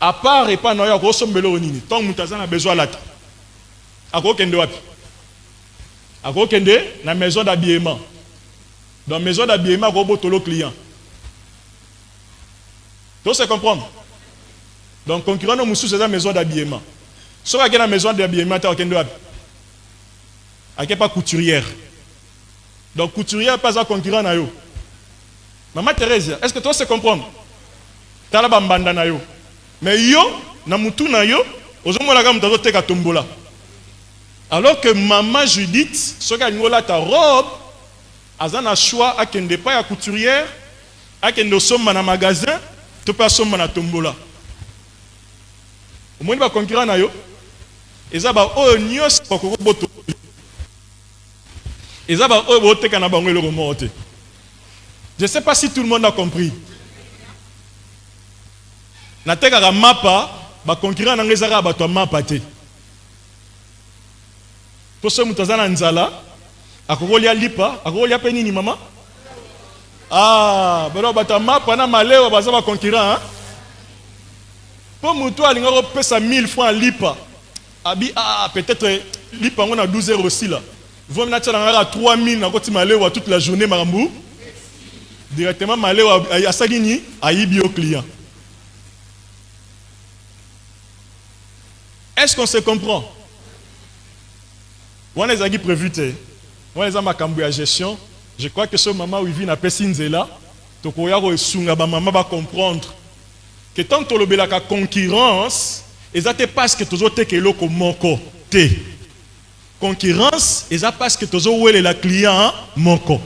à part et pas na yo ko sombelo nini tant muto azana besoin lata akokende wapi? Akokende na maison d'habillement. Dans maison d'habillement ko botolo client. Tu sais comprendre? Donc concurrent no musu c'est la maison d'habillement. Si vous avez une maison d'habillement, vous avez pas couturière. Donc couturière pas un concurrent na yo. Maman Thérèse, est-ce que toi se comprendre? Tu as la bambanda na yo. Mais yo na mutu na yo, ozomona ka mutazo teka tombola. Alors que maman Judith, ce qui a ngola ta robe, azana choix a kende pas ya couturière, a kende somma na magasin, tu pas somma na tombola. Au moins ba concurrent na yo. Ezaba oyo nyos bakoko boto. Ezaba oyo boteka na bango eloko mote. Je ne sais pas si tout le monde a compris. Na teka ka mapa ba concurrent na ngezaka bato mapa te. To so mutazana nzala akokolia lipa, akokolia pe nini mama? Ah, bero bato mapa na malewa baza ba concurrent, hein? Pour muto alinga ko pesa 1000 francs lipa. Abi peut-être lipango na 12 heures aussi là. Vous me natcha à 3000 na koti malewa toute la journée marambu. Directement malewa ya sagini ayibi au client. Est-ce qu'on se comprend? On les a dit prévu te. On les a makambu ya gestion. Je crois que ce maman où il vit na pesinzela, to koya ko sunga ba maman va comprendre que tant que le la concurrence ezate parce que tozo teke loko moko te. Concurrence eza parce que tozo wele la client moko.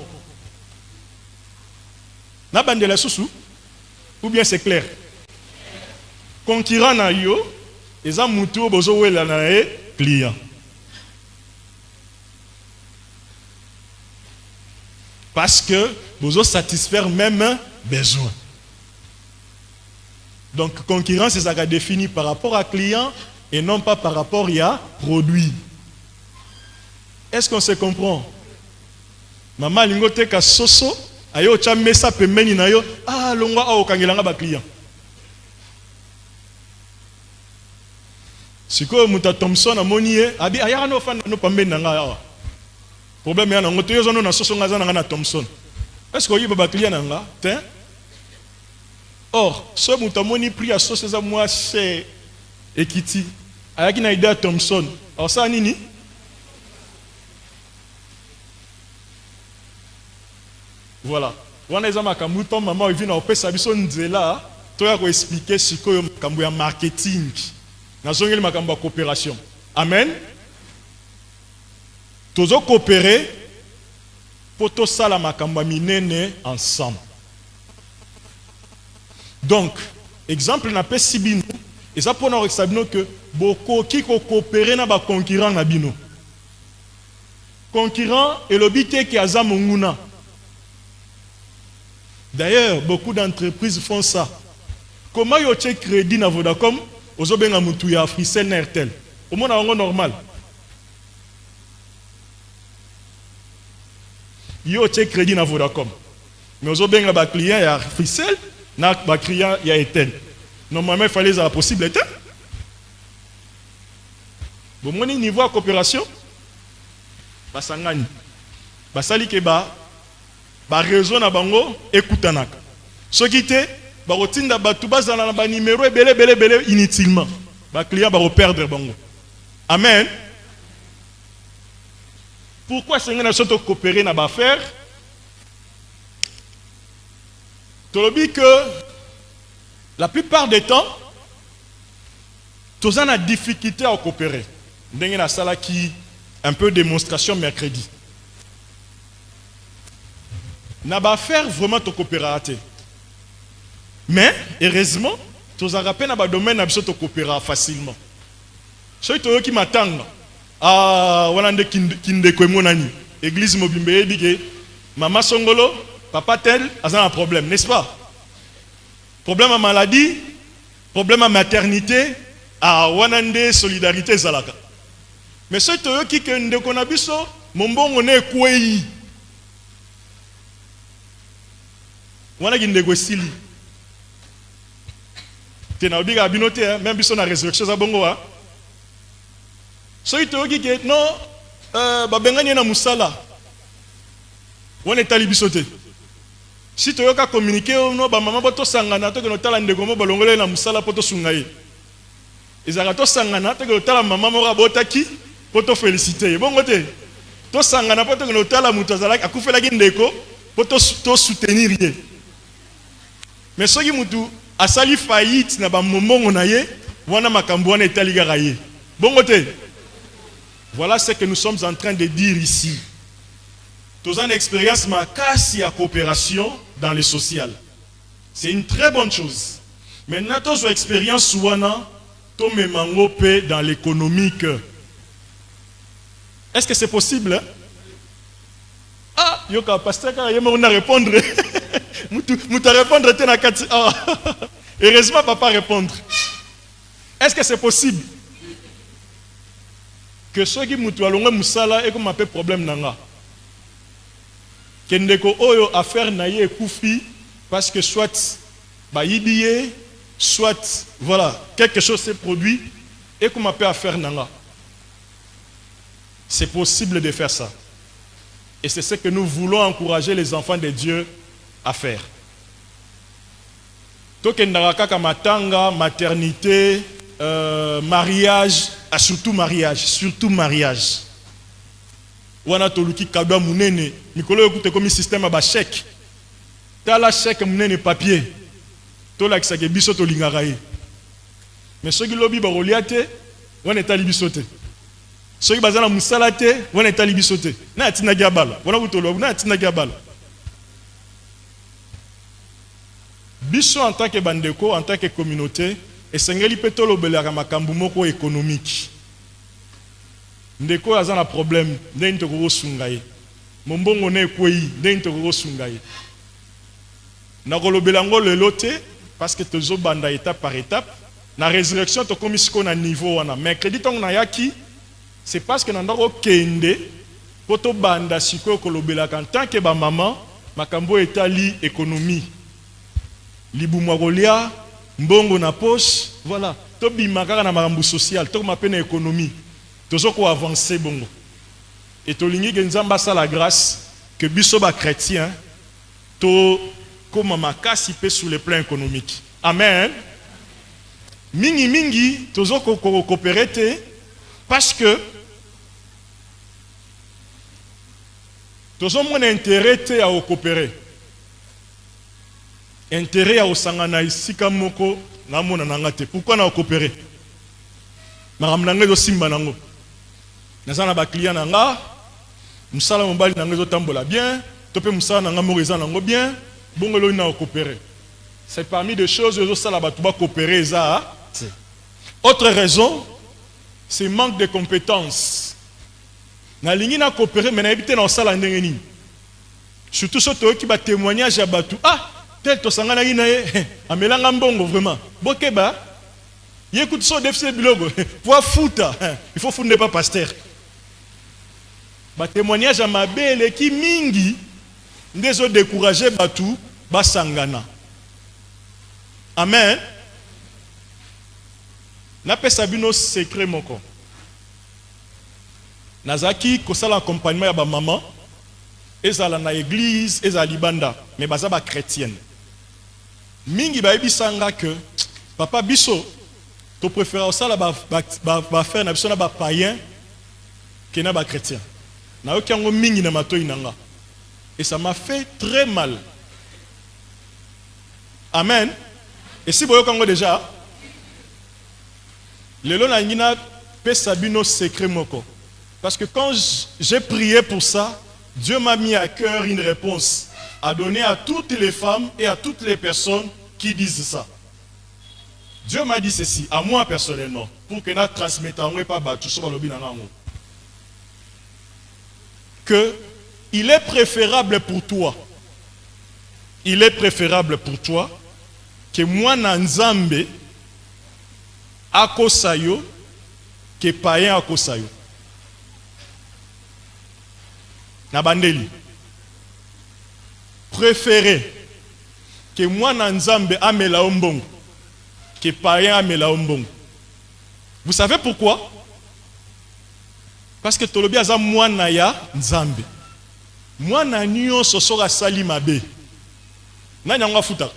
Na bandela susu ou bien c'est clair? Concurrent na yo eza mutu bozo wele na client. Parce que vous satisfaire même besoin. Donc, concurrence, c'est ça qui est défini par rapport à client et non pas par rapport à produit. Est-ce qu'on se comprend? Maman lingote ka soso, ayo cha mesa pembeni na yo, ah longwa a okangelanga ba client. Siko muta Thompson amoni ye, abi ayaka no fan no pembeni na nga awa. Problème ya na ngoto yo zono na soso ngaza na Thompson. Est-ce que oyi ba client na nga? Tiens. Or, ce moutamoni pris à sauce à moi c'est Ekiti. Ayaki na idée Thompson. Alors ça nini? Voilà. Wana eza makambu to maman vient na opesa biso nzela, to ya ko expliquer sikoyo makambu ya marketing. Na zongeli makambu ya coopération. Amen. Tozo coopérer pour to sala makambu minene ensemble. Donc, exemple na pe sibino, et ça pour nous sabino que beaucoup qui coopérer na ba concurrent na bino. Concurrent et l'obité qui a zamonguna. D'ailleurs, beaucoup d'entreprises font ça. Comment yo check crédit na Vodacom, ozo benga mutu ya Fricel na Airtel. Au monde na normal. Yo check crédit na Vodacom. Mais ozo benga ba client ya Fricel na ba client ya Airtel. Normalement, il fallait la possibilité. Bon, mon niveau de coopération, basangani, basali ke ba raison na bango écoutanaka. Ce qui était, ba rotinda ba tubaza na ba numéro belé inutilement. Ba client ba perdre bango. Amen. Pourquoi c'est ngana soto coopérer na ba affaire? Tolobi que la plupart des temps, tous en a difficulté à coopérer. Ndenge na sala qui un peu démonstration mercredi. N'a pas faire vraiment te coopérer. Mais heureusement, tous en rappel na ba domaine na biso te coopérer facilement. Soy to qui m'attend. Ah, wana nde kinde ko monani. Église mobimbe ebike maman songolo, papa tel, a un problème, n'est-ce pas? Problème à maladie, problème à maternité, à wanande solidarité zalaka. Mais ce qui kende konabiso, mon bon on est kwei. Wana ki négocili. Tena obiga abinote, même biso na résurrection za bongo wa. Ce qui ke non, babengani na musala. Wana etali bisote. Si tu as communiqué, no ba maman poto sangana to que no tala ndeko mo balongole na musala poto sungaye. Ezaka to sangana to que no tala maman mo rabotaki poto féliciter. Bon côté. To sangana poto que no tala mutu azalaki akufela ki ndeko poto to soutenir ye. Mais soki mutu asali faillite na ba momongo na ye, wana makambo wana etali gara ye. Bon côté. Voilà ce que nous sommes en train de dire ici. Tous en expérience makasi à coopération dans le social. C'est une très bonne chose. Maintenant, tous en expérience ouana, to me mangope dans l'économique. Est-ce que c'est possible? Ah, yoka pasteur ka yema on a répondre. Muta répondre tena kati. Ah. Heureusement papa répondre. Est-ce que c'est possible? Que ceux qui mutu alonga musala et comme appelle problème nanga. Kendeko oyo affaire na ye koufi parce que soit bayibiye, soit voilà, quelque chose s'est produit et qu'on appelle affaire nanga. C'est possible de faire ça. Et c'est ce que nous voulons encourager les enfants de Dieu à faire. Tokendaka kaka matanga, maternité, mariage, surtout mariage. Wana toluki kadwa munene mikolo yokute komi système ba chèque tala chèque munene papier tola kisake biso to lingaka ye mais soki lobi ba roliate wana etali biso te soki bazana musala te wana etali biso te na atina giabala wana kutolo na atina giabala biso en tant que bandeko en tant que communauté esengeli petolo belaka makambu moko économique. Ndeko azana problème ndenge toko sungaye mombongo ne kwei ndenge toko sungaye na kolobela ngo lelo te parce que toujours banda étape par étape. La résurrection, tu comme ici qu'on a niveau. Mercredi, ton nayaki, c'est parce que nous avons kende, pour to banda siko kolobela en tant que ba maman, makambo etali économie. Libumwarolia, mbongo na poche, voilà. To bimakaka na makambo social, to ma peine économie. Toujours qu'on avancer bongo. Et to lingi genzamba sa la grâce que biso ba chrétien to comme makasi pe sur le plan économique. Amen. Mingi mingi toujours qu'on coopérer parce que toujours mon intérêt à coopérer. Intérêt à osangana isika moko na mona nangate. Pourquoi na coopérer? Maramnanga do simba nango. Nazana ba client nanga, musala mobali nanga zo tambola bien, topé musala nanga moreza nango bien, bongolo na coopérer. C'est parmi des choses que ça la batuba coopérer ça. Autre raison, c'est manque de compétences. Na lingi na coopérer mais na habité na sala ndenge nini. Surtout ceux qui ba témoignage à batu. Ah, tel to sangana ina ye, amelanga mbongo vraiment. Bokeba. Il écoute son déficit bilogo. Pour foutre, il faut foutre pas pasteur. Ba témoignage à ma belle qui mingi ndezo décourager batu ba sangana. Amen. N'a pas sabino secret moko. Nazaki kosala accompagnement ya ba maman ezala na église ezala libanda mais baza ba chrétienne. Mingi ba ebisanga que papa biso to préfère osala ba faire na biso na ba païen que na ba chrétien. Na okango mingi na matoi nanga. Et ça m'a fait très mal. Amen. Et si vous avez déjà, le long na pesabino secret moko. Parce que quand j'ai prié pour ça, Dieu m'a mis à cœur une réponse à donner à toutes les femmes et à toutes les personnes qui disent ça. Dieu m'a dit ceci, à moi personnellement, pour que nous transmettions pas battu sur le que il est préférable pour toi. Il est préférable pour toi que moi Nzambe akosayo que païen akosayo. Nabandeli. Préféré que moi Nzambe amela ombongo que païen amela ombongo. Vous savez pourquoi? Parce que tolobi aza mwana ya Nzambe. Mwana nyonso sora sali mabe. Nani anga futa?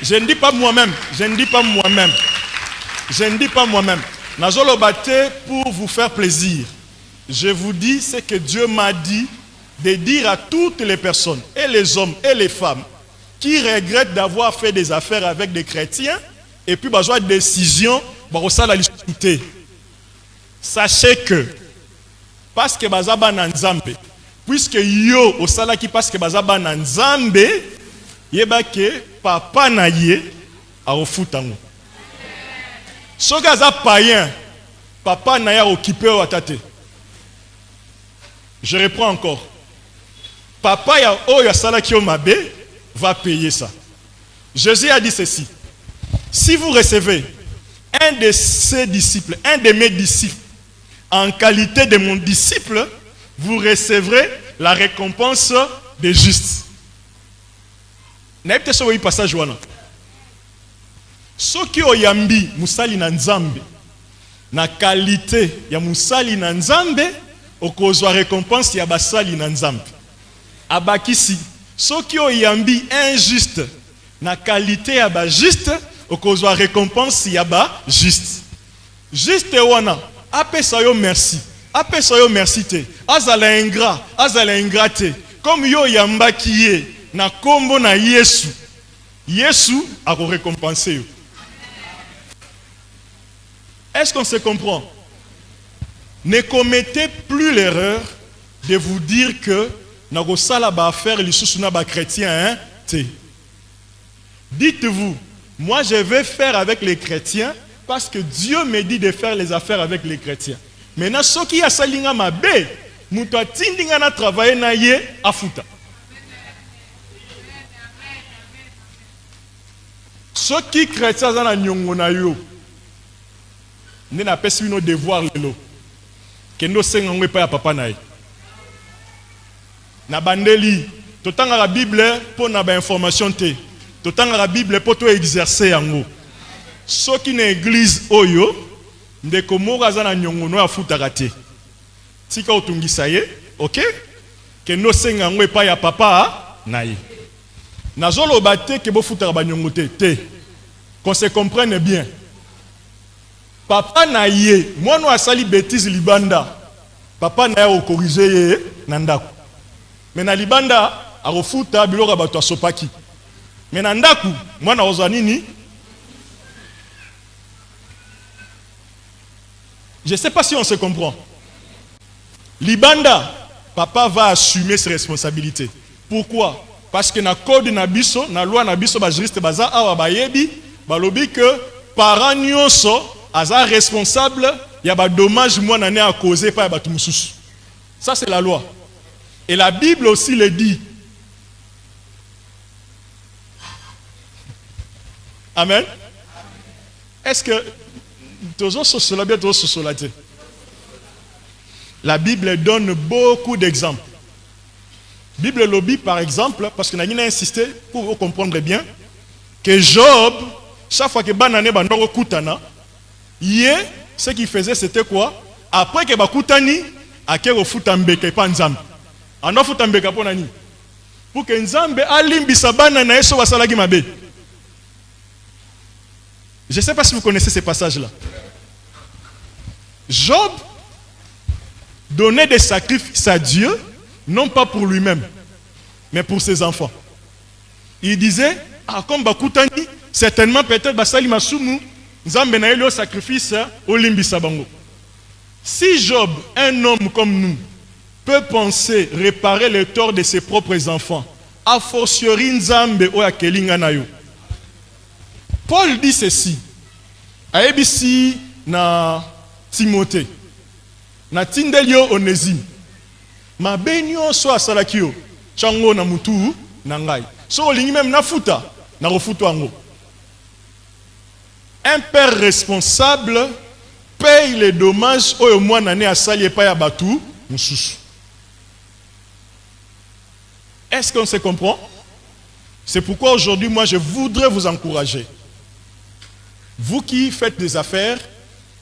Je ne dis pas moi-même, je ne dis pas moi-même. Je ne dis pas moi-même. Nazolo bate pour vous faire plaisir. Je vous dis ce que Dieu m'a dit de dire à toutes les personnes, et les hommes et les femmes, qui regrettent d'avoir fait des affaires avec des chrétiens, et puis besoin de décision, sachez que, parce que bazaba nanzambe, puisque yo au salaki parce que bazaba nanzambe, yeba ke papa na ye a ofutango. Soka za païen, papa na ya occupé au atate. Je reprends encore. Papa ya oya salaki o mabe va payer ça. Jésus a dit ceci. Si vous recevez un de ses disciples, un de mes disciples, en qualité de mon disciple, vous recevrez la récompense des justes. N'ayez-vous pas ce passage wana. Soki oyambi musali na nzambe, na qualité ya musali na nzambe, okozwa récompense ya basali na nzambe. Abakisi, soki oyambi injuste, na qualité ya ba juste, okozwa récompense ya ba juste. Juste wana, apesa yo merci. Apesa yo merci te. Azala ingrat, azala ingrate. Comme yo yambaki ye, na kombo na Yesu. Yesu a récompensé yo. Est-ce qu'on se comprend? Ne commettez plus l'erreur de vous dire que nagosala ba affaire lisusu na ba chrétien hein, te. Dites-vous, moi je vais faire avec les chrétiens parce que Dieu me dit de faire les affaires avec les chrétiens. Maintenant, ceux qui a salinga mabe, muto atindinga na travailler na ye afuta. Ceux qui créent ça dans la nyongo na yo, ne n'a pas suivi nos devoirs lelo. Kendo senga ngwe pa ya papa na ye. Na bandeli, totanga la Bible pour na ba information te. Totanga la Bible pour to exercer yango. Ceux qui na église oyo, ndeko moko aza na nyongo no afutaka te. Tika otungisa ye, OK? Kendo senga ngwe pa ya papa na ye. Nazolo bate ke bo futaka ba nyongo te. Qu'on se comprenne bien. Papa na ye, moi no asali bêtise libanda. Papa na ye corriger ye na ndako. Mais na libanda a refuta biloko bato asopaki. Mais na ndaku mwana ozwa nini? Je ne sais pas si on se comprend. Libanda, papa va assumer ses responsabilités. Pourquoi? Parce que na code na biso, na loi na biso ba juriste baza awa bayebi, balobi que parents nyonso aza responsable ya ba dommage mwana né a causé par ba tumususu. Ça c'est la loi. Et la Bible aussi le dit. Amen. Est-ce que la Bible donne beaucoup d'exemples. Bible lobby par exemple, parce que Nagina a insisté pour vous comprendre bien, que Job, chaque fois que Banane Bandoro Koutana, ce qu'il faisait c'était quoi? Après que Bakutani, Akero Futambeke Panzam. Ando Futambeka Ponani. Pour que Nzambe alimbisa Banana Eso Wasalagi Mabe. Je ne sais pas si vous connaissez ces passages-là. Job donnait des sacrifices à Dieu, non pas pour lui-même, mais pour ses enfants. Il disait, ah, comme Bakutani, certainement peut-être Basali Masumu, Nzambe na yo sacrifice au limbisa bango. Si Job, un homme comme nous, peut penser réparer les torts de ses propres enfants, a fortiori Nzambe o yakelinga na yo. Paul dit ceci. Aebisi na Timothée. Na tindelio Onésime. Ma benyo so asalakio. Chango na mutu na ngai. So olingi même na futa na refuto ango. Un père responsable paye les dommages au mwana né asali pa ya batu mususu. Est-ce qu'on se comprend? C'est pourquoi aujourd'hui moi je voudrais vous encourager. Vous qui faites des affaires,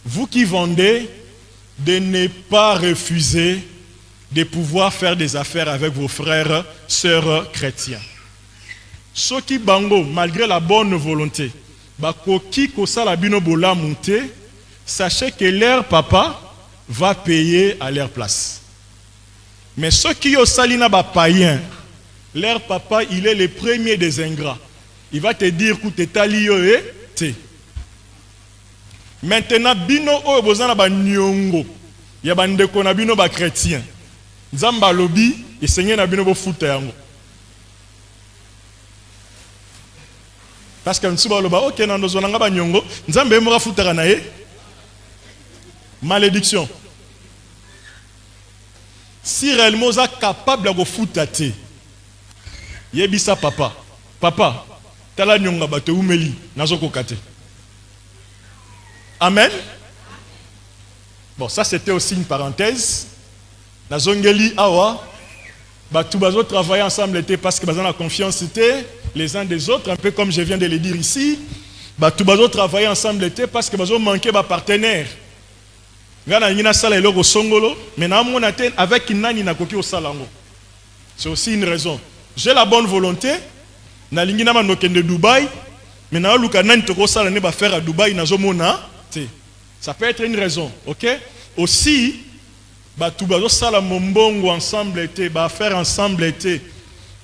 vous qui vendez, de ne pas refuser de pouvoir faire des affaires avec vos frères, sœurs chrétiens. Ceux qui bango, malgré la bonne volonté, bakoki kosala bino bola monter, sachez que leur papa va payer à leur place. Mais ceux qui ont salina ba païen, leur papa, il est le premier des ingrats. Il va te dire que tu es. Maintenant, bino o bozana ba nyongo. Ya bandeko na bino ba chrétien. Nzamba lobi, et seigneur na bino bo futa yango. Parce que nsuba loba, ok, nando zonanga ba nyongo, nzambe mo futa na ye. Malédiction. Si réellement vous êtes capable de futa te, yebisa papa. Papa, tala nyonga ba te umeli nazoko kate. Amen. Bon, ça c'était aussi une parenthèse. Nazongeli awa, tout bazo travailler ensemble était parce que bazana confiance était les uns des autres, un peu comme je viens de le dire ici. Tout bazo travailler ensemble était parce que bazo manquer ba partenaire. Ngana ngina sala eloko songolo, mais na mona ten avec nani na koki osalango. C'est aussi une raison. J'ai la bonne volonté, na lingina manokende Dubaï, mais na luka nani toko sala ne ba faire à Dubaï na zomona. Ça peut être une raison, ok? Aussi, tout bazo sala mombongo ensemble été, faire ensemble été,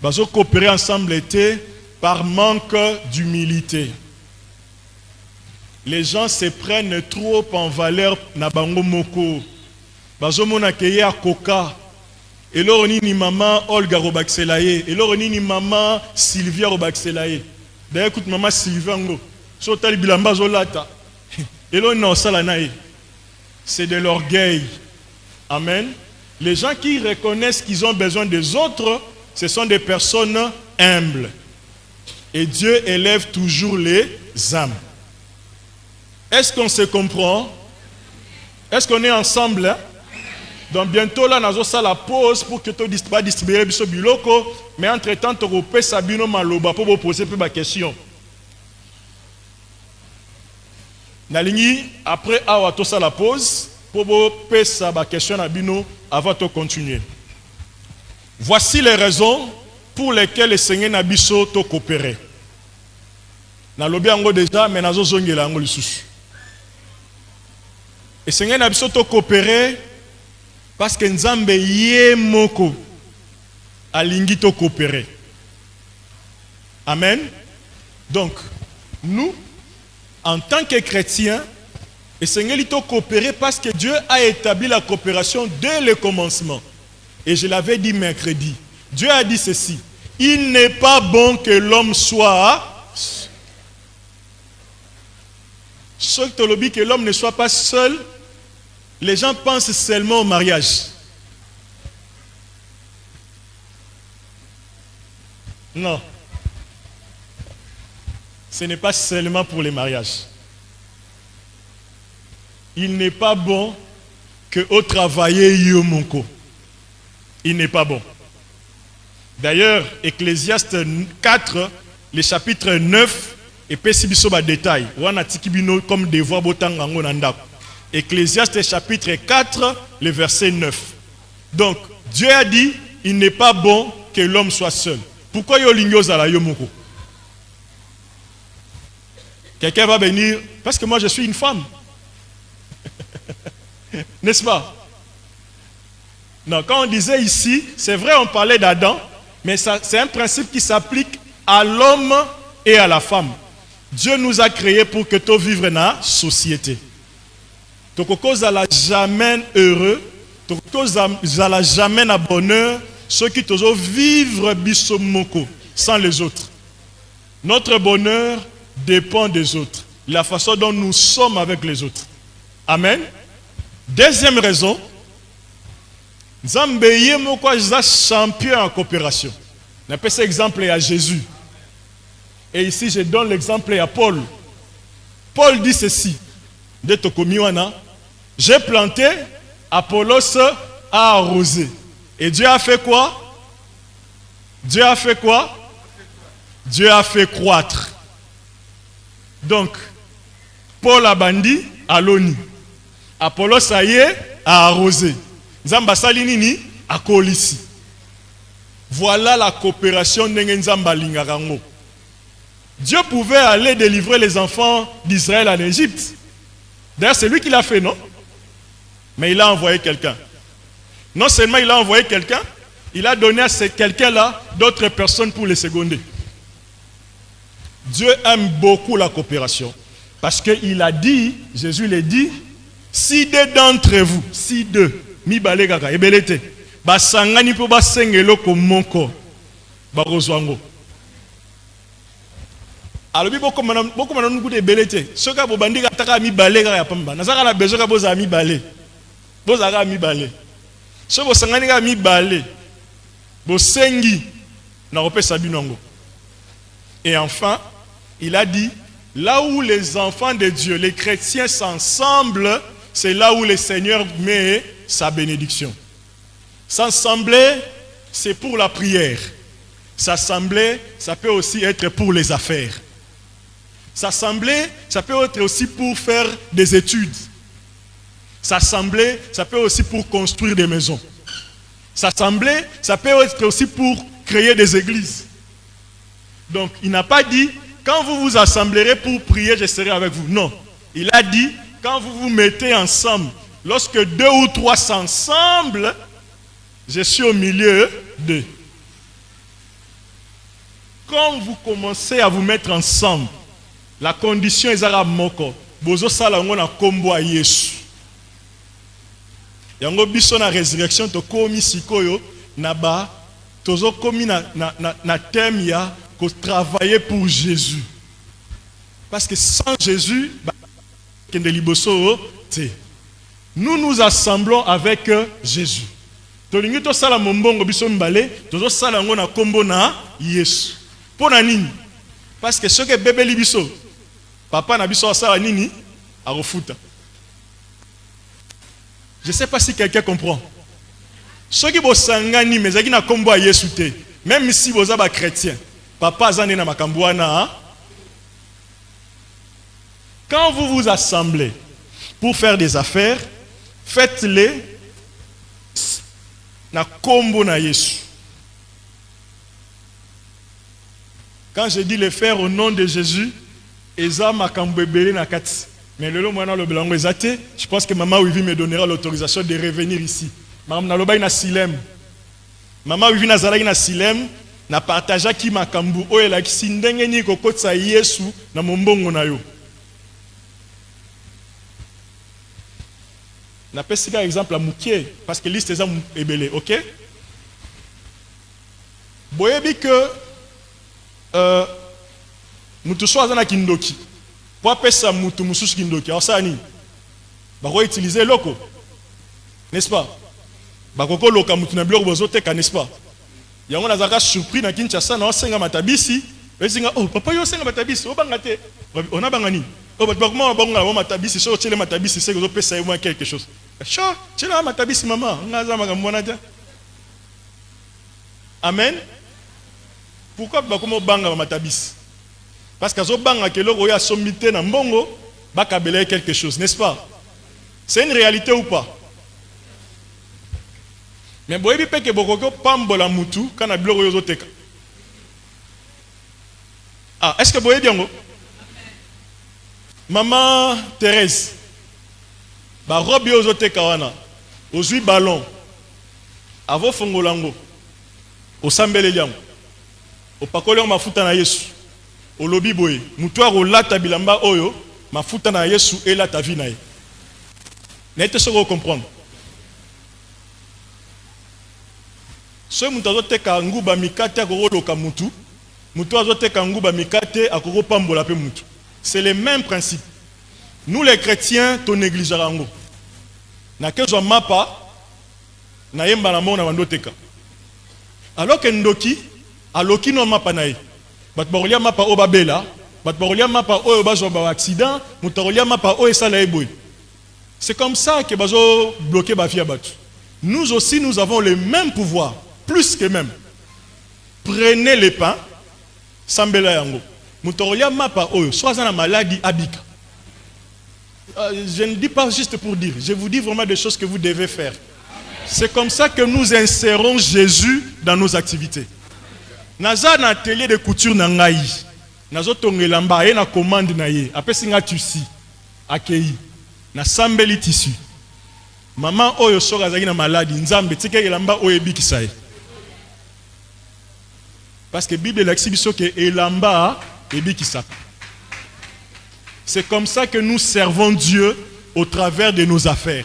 bazo coopérer ensemble été par manque d'humilité. Les gens se prennent trop en valeur na bango moko. Bazo mona keye a coca. Et là ni maman Olga Robaxelaye, et là ni maman Sylvia Robaxelaye. D'ailleurs écoute maman Sylvia ngo. So tali bilamba zolata. Et là, c'est de l'orgueil. Amen. Les gens qui reconnaissent qu'ils ont besoin des autres, ce sont des personnes humbles. Et Dieu élève toujours les âmes. Est-ce qu'on se comprend? Est-ce qu'on est ensemble? Hein? Donc bientôt là, nous allons la pause pour que tu ne pas distribuer le biloko. Mais entre-temps, tu vas Sabino Maloba pour vous poser plus ma question. Nalingi, après avoir tout ça la pause, pour vous poser ma question avant de continuer. Voici les raisons pour lesquelles le Seigneur n'a biso to coopérer. Na lobi ango déjà, mais nazo zongela ango lisusu. Le Seigneur n'a biso to coopérer parce que Nzambe ye moko alingi to coopérer. Amen. Donc, nous, en tant que chrétiens, le Seigneur a coopéré parce que Dieu a établi la coopération dès le commencement. Et je l'avais dit mercredi. Dieu a dit ceci. Il n'est pas bon que l'homme soit... que l'homme ne soit pas seul. Les gens pensent seulement au mariage. Non. Ce n'est pas seulement pour les mariages. Il n'est pas bon que au travailler yomonko. Il n'est pas bon. D'ailleurs, Ecclésiaste 4, le chapitre 9, et Pessibisoba détail. Comme devoir botangango nandako. Ecclésiaste chapitre 4, le verset 9. Donc, Dieu a dit, il n'est pas bon que l'homme soit seul. Pourquoi yolingoza la yomoko? Quelqu'un va venir, parce que moi je suis une femme. N'est-ce pas? Non, quand on disait ici, c'est vrai, on parlait d'Adam, mais c'est un principe qui s'applique à l'homme et à la femme. Dieu nous a créés pour que tu vives dans la société. Tu n'as jamais heureux, tu n'as jamais na bonheur, ceux qui te vivre bisomoko sans les autres. Notre bonheur dépend des autres, la façon dont nous sommes avec les autres. Amen. Deuxième raison, Nzambe yemoko est champion en coopération. On appelle cet exemple à Jésus. Et ici, je donne l'exemple à Paul. Paul dit ceci. De Tokomiwana, j'ai planté, Apollos a arrosé. Et Dieu a fait quoi? Dieu a fait quoi? Dieu a fait croître. Donc, Paul a bandi à l'ONU. Apollos a arrosé. Nzamba salinini a kolisi. Voilà la coopération de Nzamba lingarango. Dieu pouvait aller délivrer les enfants d'Israël en Égypte. D'ailleurs, c'est lui qui l'a fait, non? Mais il a envoyé quelqu'un. Non seulement il a envoyé quelqu'un, il a donné à quelqu'un-là d'autres personnes pour les seconder. Dieu aime beaucoup la coopération. Parce qu'il a dit, Jésus l'a dit, si deux d'entre vous, si deux, mi balegaka, ebelete, basangani po basengelo ko monko, barozwango. Alors, beaucoup de gens belete. Ceux qui ont bandi kataka mi balé ya pamba. Nazaka la besoin boza mi balé. Boza mi balé. Ceux qui sangani ka mi balé. Bo sengi na rope sabinongo. Et enfin, il a dit, là où les enfants de Dieu, les chrétiens s'ensemblent, c'est là où le Seigneur met sa bénédiction. S'assembler, c'est pour la prière. S'assembler, ça peut aussi être pour les affaires. S'assembler, ça peut être aussi pour faire des études. S'assembler, ça peut aussi pour construire des maisons. S'assembler, ça peut être aussi pour créer des églises. Donc, il n'a pas dit, quand vous vous assemblerez pour prier, je serai avec vous. Non. Il a dit, quand vous vous mettez ensemble, lorsque deux ou trois s'ensemblent, je suis au milieu d'eux. Quand vous commencez à vous mettre ensemble, la condition est à moko. Bozo salango na kombo a Yesu. Yango biso na résurrection to komi sikoyo na ba tozo komi na thème ya ko travailler pour Jésus. Parce que sans Jésus, nous nous assemblons avec Jésus. tolingi tosala mombongo biso mibale tozosala yango na kombo na Yesu. Mpo na nini? Parce que soki ebebeli biso papa na biso asala nini akofuta. Je ne sais pas si quelqu'un comprend. Soki bosangani mezaki na kombo ya Yesu te, même si boza ba chrétien, papa azane na makambo wana. Quand vous vous assemblez pour faire des affaires, faites-les na kombo na Yesu. Quand je dis le faire au nom de Jésus, eza makambo ebele na kati. Mais le mwana le blanc ezate, je pense que maman Wivi me donnera l'autorisation de revenir ici. Maman na loba ina silem. Maman Wivi na zalaki na silem na partager ki makambo oyo la ki ndenge ni kokotsa Yesu na mombongo na yo. Na pesi ka exemple à Mouké parce que liste eza ebele, OK? Boyebi que mutu so azana kindoki. Pour apesa mutu mususu kindoki. Alors ça ni. Bako utiliser loko. N'est-ce pas? Bako loka mutu na biloko bozoteka, n'est-ce pas? Yango nazaka surpris na Kinshasa na osenga matabisi. Ezinga oh papa yo senga matabisi, obanga te. On a bangani. Oh bah comment bonga la matabisi, so tchele matabisi c'est que pesa yo quelque chose. Cha, tchele matabisi maman, ngaza makamona te. Amen. Pourquoi comment banga matabisi? Parce que zo banga ke loko ya sommité na mbongo, ba kabele quelque chose, n'est-ce pas? C'est une réalité ou pas? Mais boyebi pe ke bokoko pambola mutu kana biloko yo zoteka. Ah, est-ce que boyebi yango? Maman Thérèse, ba robe yo zoteka wana, ozui ballon, avo fongolango, osambele liango, opakoli mafuta na Yesu, olobi boye, mutu akolata bilamba oyo, mafuta na Yesu elata vi na ye. N'ete soko comprendre. So mutu azoteka nguba mikate akoloka mutu, mutu azoteka nguba mikate akopambola pe mutu. C'est le même principe. Nous les chrétiens, to négligeons rango. Na kezo mapa na yemba na mona wandoteka. Alors que ndoki aloki no mapa na ye. Bat barolia mapa o babela, bat barolia mapa o bazo ba accident, mutarolia mapa o esala eboy. C'est comme ça que bazo bloquer ba vie batu. Nous aussi nous avons le même pouvoir, plus que même. Prenez les pains, sambela yango. Mutorolia mapa oyo, soit dans la maladie abika. Je ne dis pas juste pour dire, je vous dis vraiment des choses que vous devez faire. C'est comme ça que nous insérons Jésus dans nos activités. Naza na atelier de couture na ngai. Nazo tongela mba na commande na ye. Après singa tusi akei na sambeli tissu. Maman oyo soka zaki na maladie nzambe tike elamba oyo ebikisa ye. Parce que Bible l'exhibition que elamba c'est comme ça que nous servons Dieu au travers de nos affaires.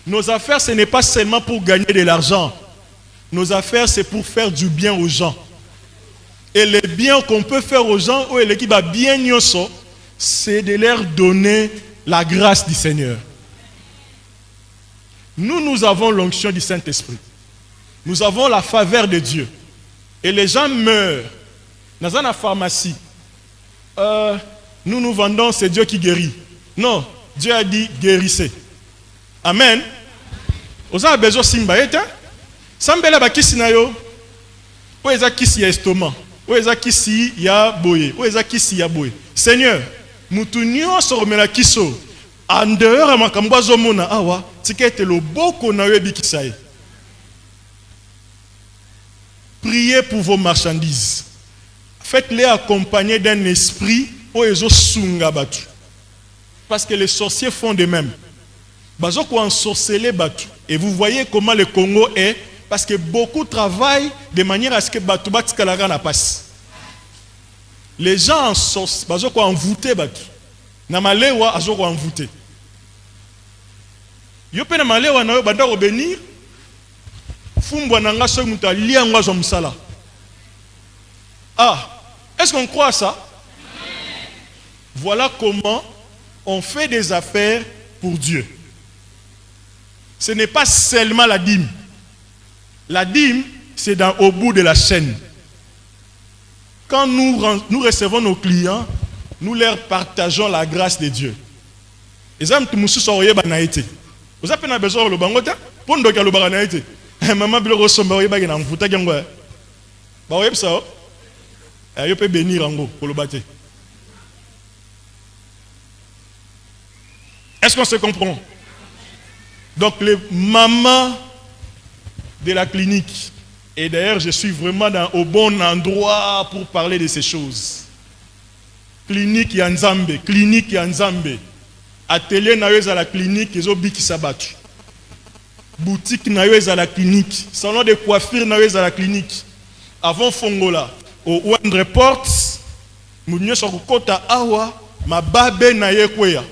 Nos affaires, ce n'est pas seulement pour gagner de l'argent. Nos affaires, c'est pour faire du bien aux gens. Et le bien qu'on peut faire aux gens, ou l'équipe a bien nyoso, c'est de leur donner la grâce du Seigneur. Nous avons l'onction du Saint-Esprit. Nous avons la faveur de Dieu. Et les gens meurent. Dans la pharmacie, nous vendons, c'est Dieu qui guérit. Non, Dieu a dit guérissez. Amen. Vous avez besoin de simba, hein? Sambela ba kisi na yo. Ou eza kisi ya estomac. Ou eza kisi ya boye. Ou eza kisi ya boye. Seigneur, mutu nyonso romela kiso. En dehors ya makambo azomona awa, tikete loboko na yo ebikisa ye. Priez pour vos marchandises. Faites-les accompagner d'un esprit où ils ont sunga batu. Parce que les sorciers font de même. Bazo ko ensorceler batu. Et vous voyez comment le Congo est. Parce que beaucoup travaillent de manière à ce que batu batikalara na passe. Les gens ensorcellent. Bazo ko envoûter batu. Na malewa azo ko envoûter. Yo pe na malewa na yo banda ko bénir. Fumbwa nanga so muta liangwa zo msala. Ah, est-ce qu'on croit à ça? Voilà comment on fait des affaires pour Dieu. Ce n'est pas seulement la dîme. La dîme, c'est au bout de la chaîne. Quand nous recevons nos clients, nous leur partageons la grâce de Dieu. Vous avez besoin de le bangote pour nous le bangote. Maman veut ressembler au bagage en fouta gangwa. Bah ouais ça. Il peut bénir en gros pour le battre. Est-ce qu'on se comprend? Donc les mamans de la clinique, et d'ailleurs je suis vraiment au bon endroit pour parler de ces choses. Clinique Yanzambe, clinique Yanzambe. Atelier naïs à la clinique, ils ont biki sabatu. Boutique naïs à la clinique. Salon de coiffure naïs à la clinique. Avant Fongola, au Wendre Ports, Mounio Sokota Awa, ma babe naïe kweya.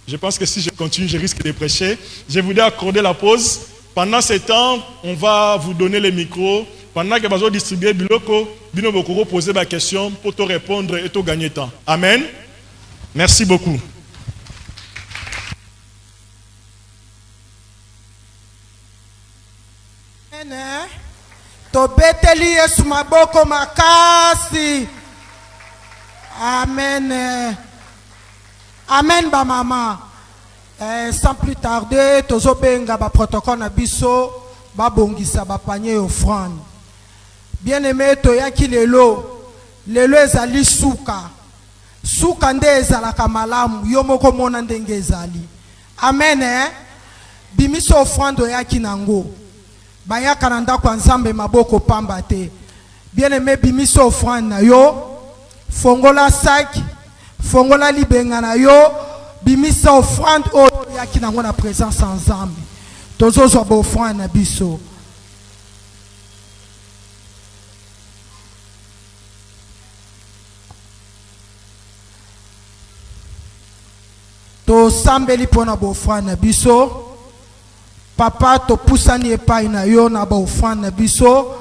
Je pense que si je continue, je risque de prêcher. Je voudrais accorder la pause. Pendant ce temps, on va vous donner les micros. Pendant que vous distribuez Biloko, Bino Bokoro poser ma question pour te répondre et te gagner temps. Amen. Merci beaucoup. Tobeteli Yesu maboko makasi. Amen. Amen ba maman. Sans plus tarder, tozo benga ba protocole na biso ba bongisa ba panier offrande. Bien-aimé toyaki lelo ezali suka. Suka nde ezalaka malamu yo moko mona ndenge ezali. Amen. Bimiso offrande oyaki nango. Bayaka na ndako nzambe maboko pamba te. Bien-aimé bimiso offrande na yo. Fongola sac, fongola libenga na yo. Bimisa offrande oyo yaki nango na présence nzambe. Tozo zo ba offrande na biso. To sambeli pona ba offrande na biso. Papa to pusani epai na yo na ba offrande na biso.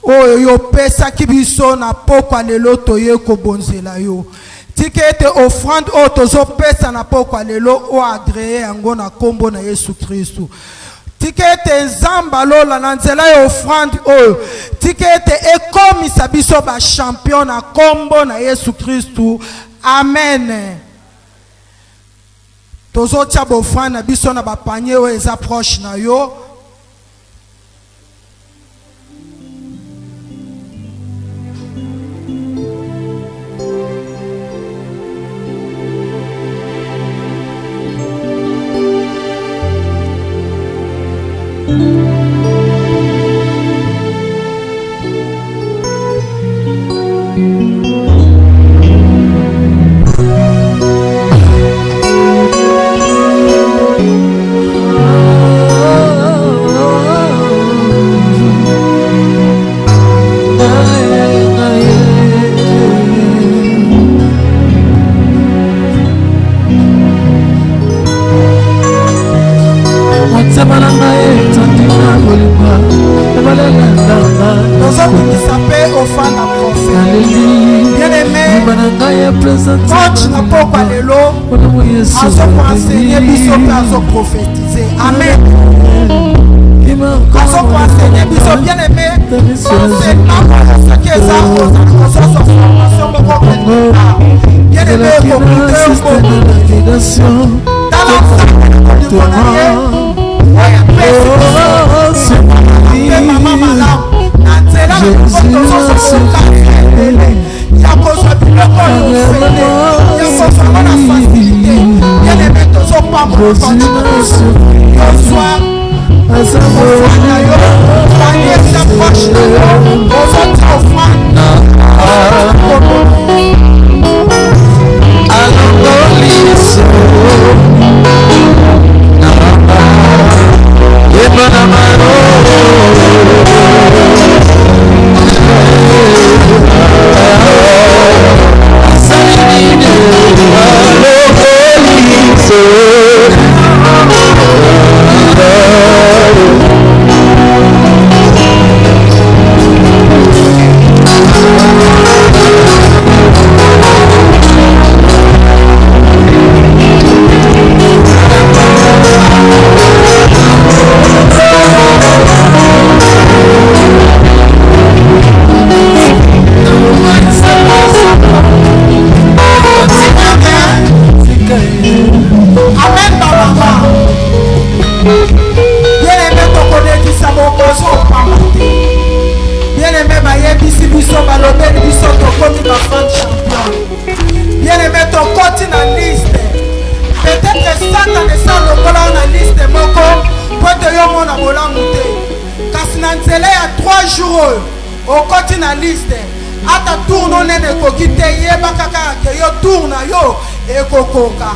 Oyo yo pesa ki biso na pokwa lelo to ye ko bonzela yo. Tikete offrande o tozo pesa na pokwa lelo o agree yango na kombo na Yesu Kristu. Tikete nzamba lola na nzela ya offrande o. Tikete ekomisa biso ba champion na kombo na Yesu Kristu. Amen. Tozo tia ba offrande na biso na ba panier o eza proche na yo. Coach na pokwa lelo azo enseigner biso pe azo prophétiser. Amen. Azo enseigner biso bien aimé. C'est ce qui est ça formation bien aimé dans la maman malade. oyo okoti na liste ata tourne nene ekoki te yeba kaka ke yo tourne yo ekokoka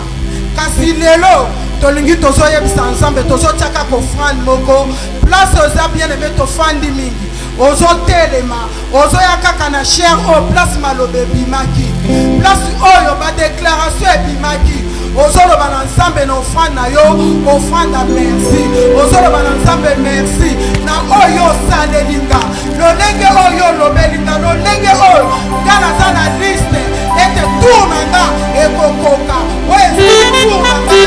kasi lelo tolingi tozoyebisa ensemble tozotiaka kofrande moko place oza bien aimé tofandi mingi ozotelema ozoya kaka na cher oyo place maloba ebimaki place oyo badéclaration ebimaki ozoloba na nzambe na ofrande na yo ofrande merci ozoloba na nzambe merci na oyo osalelinga lolenge oyo olobelinga lolenge oyo nga naza na liste ete tour na nga ekokoka oyo eza tour na ngai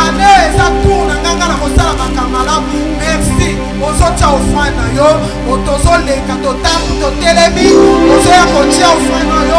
ane eza tour na nga nga na kosala makamalamu merci ozotia ofrande na yo tozoleka totambu totelemi ozoya kotia ofrande na yo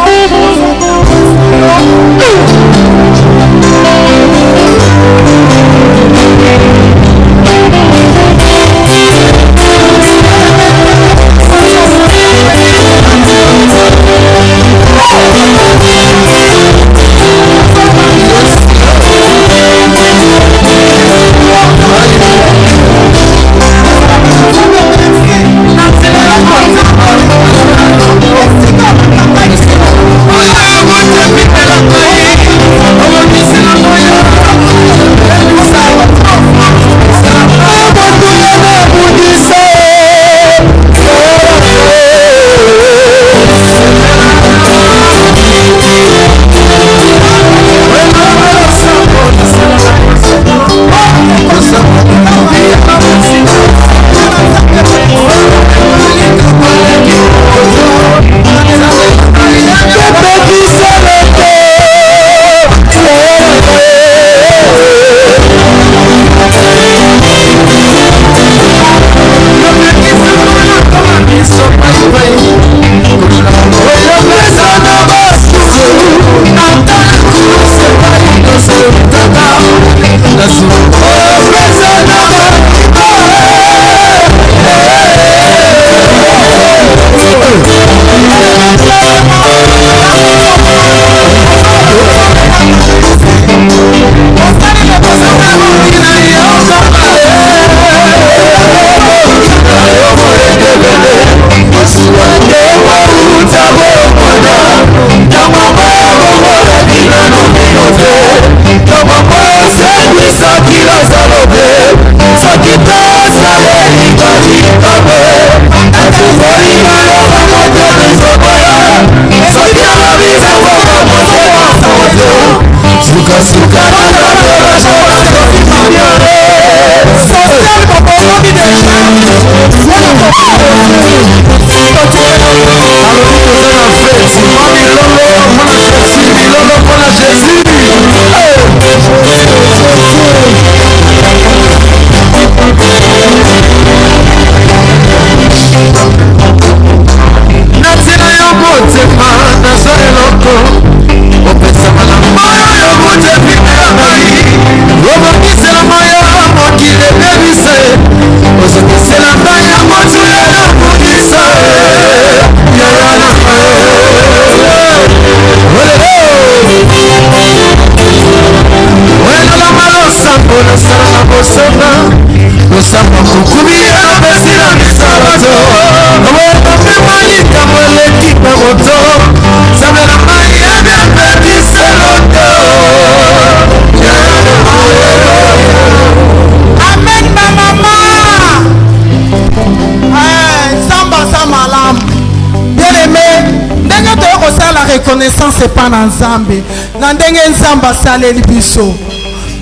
reconnaissance epa na nzambe na ndenge nzambe asaleli biso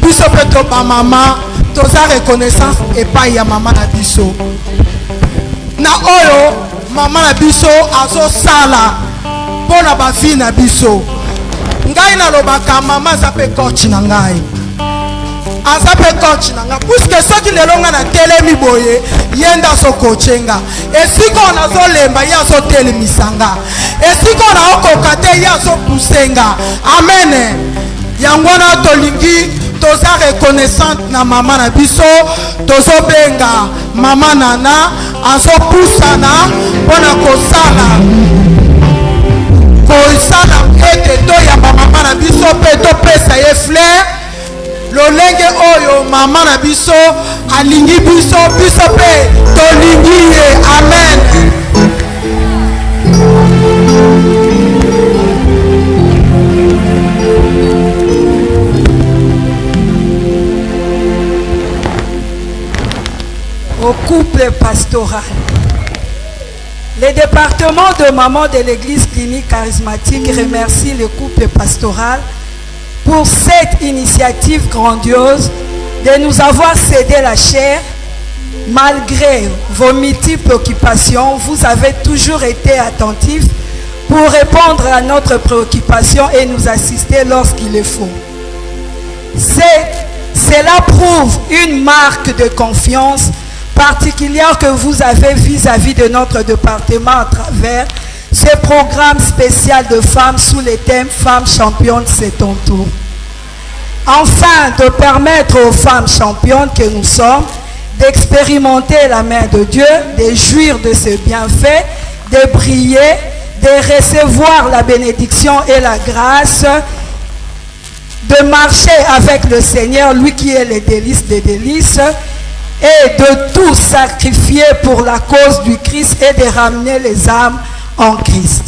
biso mpe to bamama toza reconnaissance epai ya mama na biso na oyo mama na biso azosala mpo na bavi na biso ngai nalobaka mama aza mpe coach na ngai aza mpe coach na ngai puisque soki lelo ngai natelemi boye ye nde azokoche nga esika oyo nazolemba ye azotelemisa nga esika oyo naokoka te ye azopuse nga amen yango wana tolingi toza reconnaissante na mama na biso tozobenga mama nana azopusana mpona kosala ete toyamba mama na biso mpe topesa ye fleur lolenge oyo mama na biso alingi biso biso mpe tolingi ye amen couple pastoral. Le département de maman de l'église clinique charismatique remercie le couple pastoral pour cette initiative grandiose de nous avoir cédé la chair. Malgré vos multiples occupations, vous avez toujours été attentifs pour répondre à notre préoccupation et nous assister lorsqu'il le faut. Cela prouve une marque de confiance particulière que vous avez vis-à-vis de notre département à travers ce programme spécial de femmes sous le thème « Femmes championnes, c'est ton tour ». Afin de permettre aux femmes championnes que nous sommes d'expérimenter la main de Dieu, de jouir de ses bienfaits, de briller, de recevoir la bénédiction et la grâce, de marcher avec le Seigneur, lui qui est le délice des délices, et de tout sacrifier pour la cause du Christ et de ramener les âmes en Christ.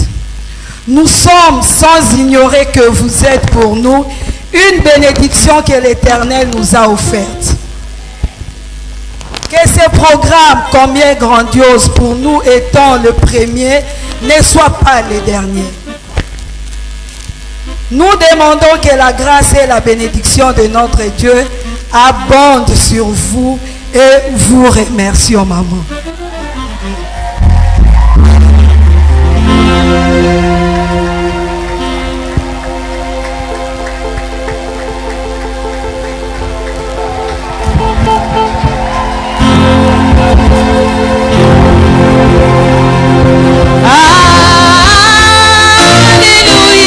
Nous sommes sans ignorer que vous êtes pour nous une bénédiction que l'Éternel nous a offerte. Que ce programme, combien grandiose pour nous étant le premier, ne soit pas le dernier. Nous demandons que la grâce et la bénédiction de notre Dieu abondent sur vous et vous remercions, maman. Hallelujah.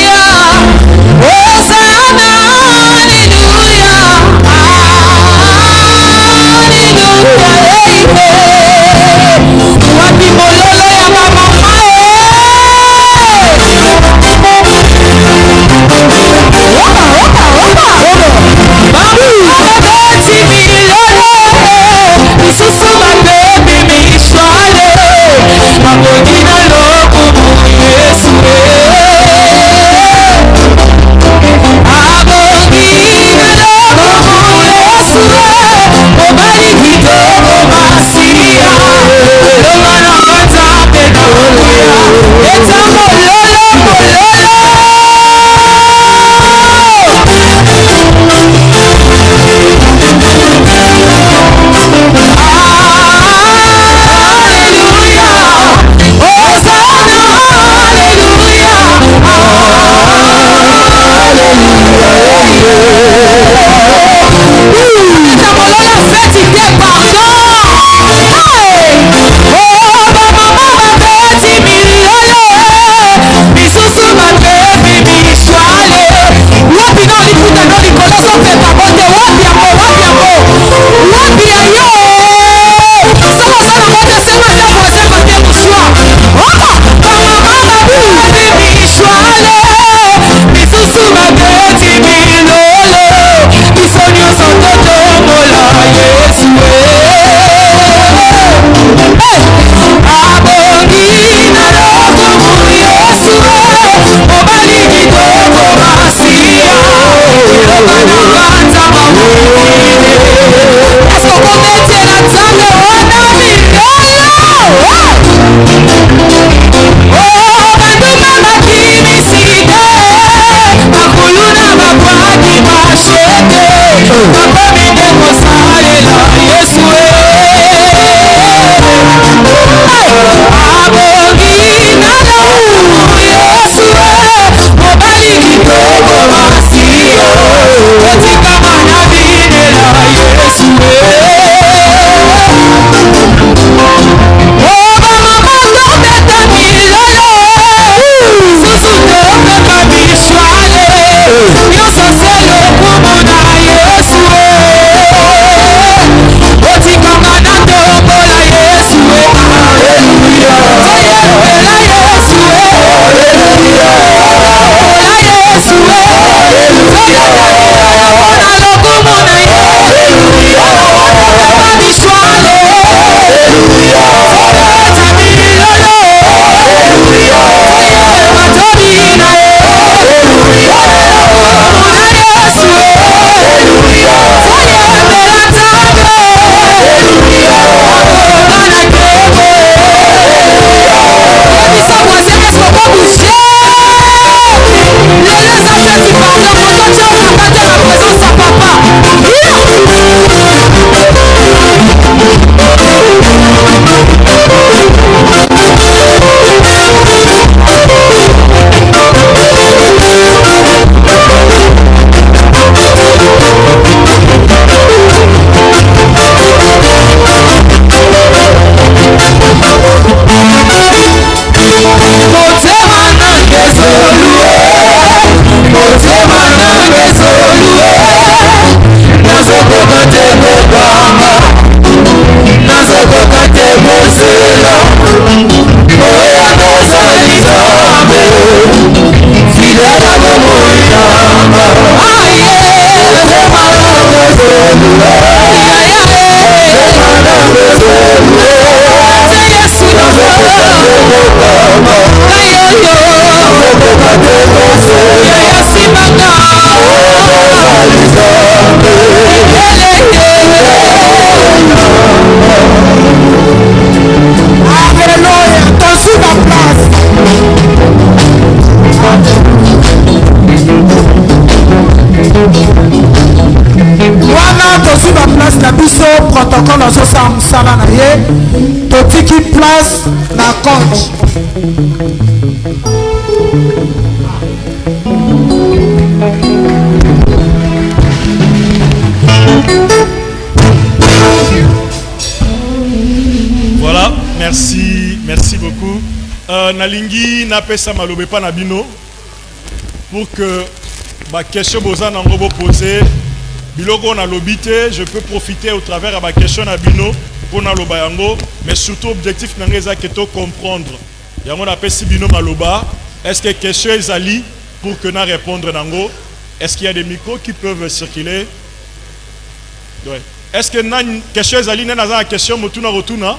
mokonzi na biso protocole azosala mosala na ye totiki place na coach. Voilà, merci beaucoup. Nalingi napesa malobe pa na bino pour que ba question boza nango bo poser biloko na lobité, je peux profiter au travers à ba question na bino pour na loba yango, mais surtout objectif na ngeza keto comprendre. Yango na pesi bino maloba, est-ce que question ezali pour que na répondre nango? Est-ce qu'il y a des micros qui peuvent circuler? Ouais. Est-ce que na question ezali na za question motuna rotuna?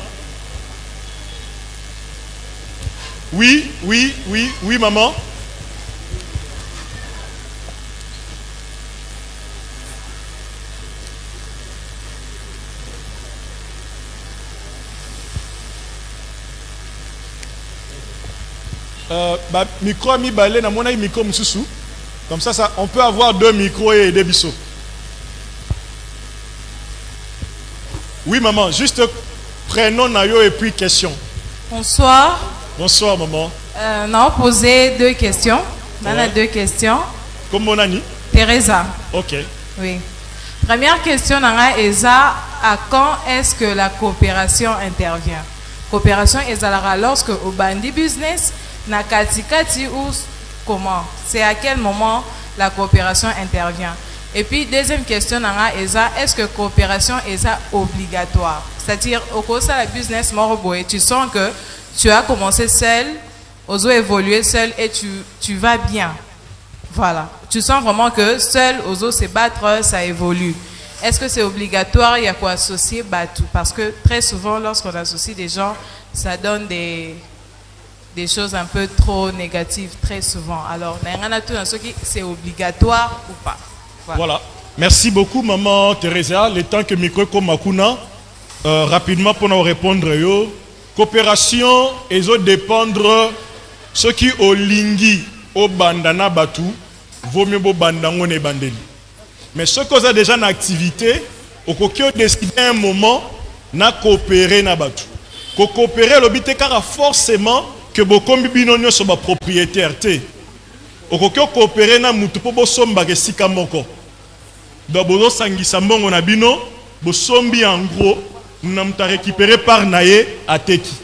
Oui, maman. Micro ami balé na mona micro mususu. Comme ça, on peut avoir 2 micros et des bisous. Oui, maman, juste prénom nayo et puis question. Bonsoir. Bonsoir, maman. On a posé 2 questions. On a 2 questions. Comment on a dit? Teresa. Ok. Oui. Première question, à quand est-ce que la coopération intervient? Coopération est lorsque au bandi business, na katikati ou comment? C'est à quel moment la coopération intervient? Et puis, deuxième question, est-ce que coopération est obligatoire? C'est-à-dire, au cours de la business, tu sens que tu as commencé seul, oso évoluer seul et tu vas bien. Voilà. Tu sens vraiment que seul, oso se battre, ça évolue. Est-ce que c'est obligatoire? Il y a quoi associer Batu? Parce que très souvent, lorsqu'on associe des gens, ça donne des choses un peu trop négatives, très souvent. Alors, c'est obligatoire ou pas? Voilà. Merci beaucoup, maman Teresa. Le temps que micro comme Makuna, rapidement pour nous répondre, yo. Coopération, ils ont dépendre ce qui au lingi, au bandana batu, vaut mieux au bandango ne bandeli. Mais ce qu'on a déjà en activité, au coquille décidé un moment, na coopérer na batu. Coopérer l'obité car forcément que beaucoup binonio sont ma propriétaire. Au coquille coopérer na mutu po bo somba ke sikamoko. D'abord sangisa mbongo na bino, bo sombi en gros. Nous avons récupéré par Naye à Teki.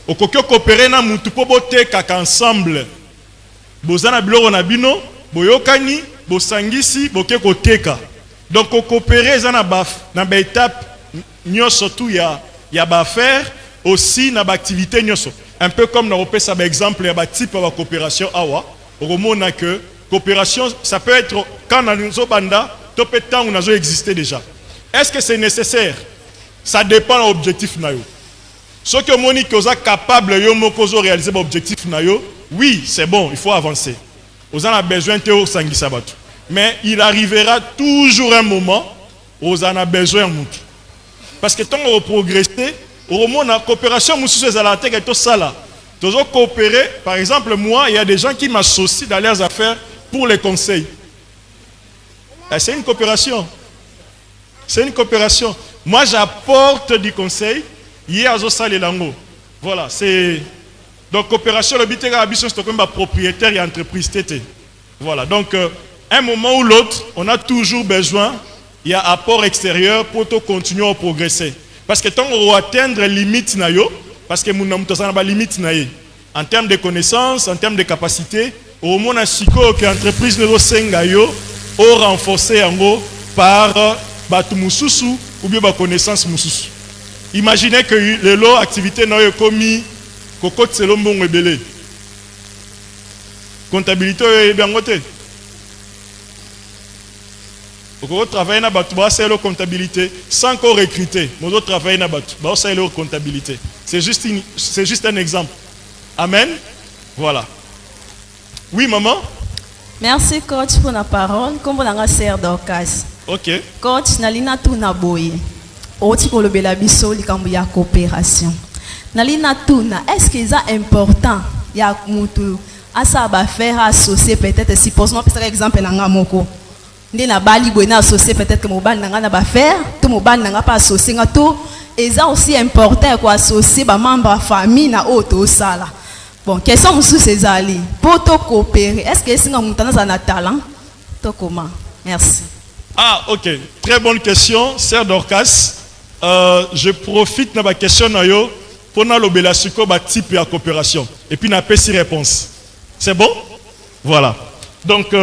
Au coquille coopérer na mutu po bote kaka ensemble. Bozana biloko na bino, boyokani, bosangisi, boke koteka. Donc coopérer zana baf na ba étape nyoso tout ya ba faire aussi na ba activité nyoso. Un peu comme dans opesa ba exemple ya ba type de coopération awa. Romona que coopération ça peut être quand nous banda topé temps où nous existé déjà. Est-ce que c'est nécessaire? Ça dépend de l'objectif nayo. Ce que Monique est capable de réaliser l'objectif nayo, oui, c'est bon, il faut avancer. Vous en avez besoin de Sangi Sabato. Mais il arrivera toujours un moment où vous en avez besoin de mutu. Parce que tant qu'on progresse, au moment de la coopération, nous sommes à la tête et tout ça là. Nous avons coopéré, par exemple, moi, il y a des gens qui m'associent dans leurs affaires pour les conseils. C'est une coopération. C'est une coopération. Moi, j'apporte du conseil. Voilà, c'est. Donc, coopération, le but c'est comme propriétaire et entreprise. Voilà, donc, un moment ou l'autre, on a toujours besoin, il y a apport extérieur pour continuer à progresser. Parce que tant qu'on va atteindre les limites, parce que nous avons des limites, en termes de connaissances, en termes de capacités, au moins, que l'entreprise au renforcer par batu mususu ou bien ba connaissance mususu. Imaginez que les lots activités n'ont commis cocotte selon bon rebelle. Comptabilité est bien côté. Au travail na batu ba c'est la comptabilité sans qu'on recruter. Mon autre travail na batu ba c'est la comptabilité. C'est juste un exemple. Amen. Voilà. Oui maman. Merci coach pour la parole. Comme on a sœur d'Orcas. Ok. Coach, nalina tu na boye. Oti ko lobela biso likambo ya coopération. Nalina tu na est-ce que c'est important ya mutu asa ba faire associer peut-être si posons par exemple na ngamoko. Ndé na bali boy na associé peut-être que mobile nanga na ba faire, tout mobile nanga pas associé nga tout. Et ça aussi important quoi associer ba membre de famille na auto sala. Bon, quels sont sous ces alliés pour te coopérer? Est-ce que c'est un talent? To comment? Merci. Ah, ok. Très bonne question, Sœur Dorcas. Je profite de ma question pour le type de coopération. Et puis, na pesi réponse. C'est bon? Voilà. Donc,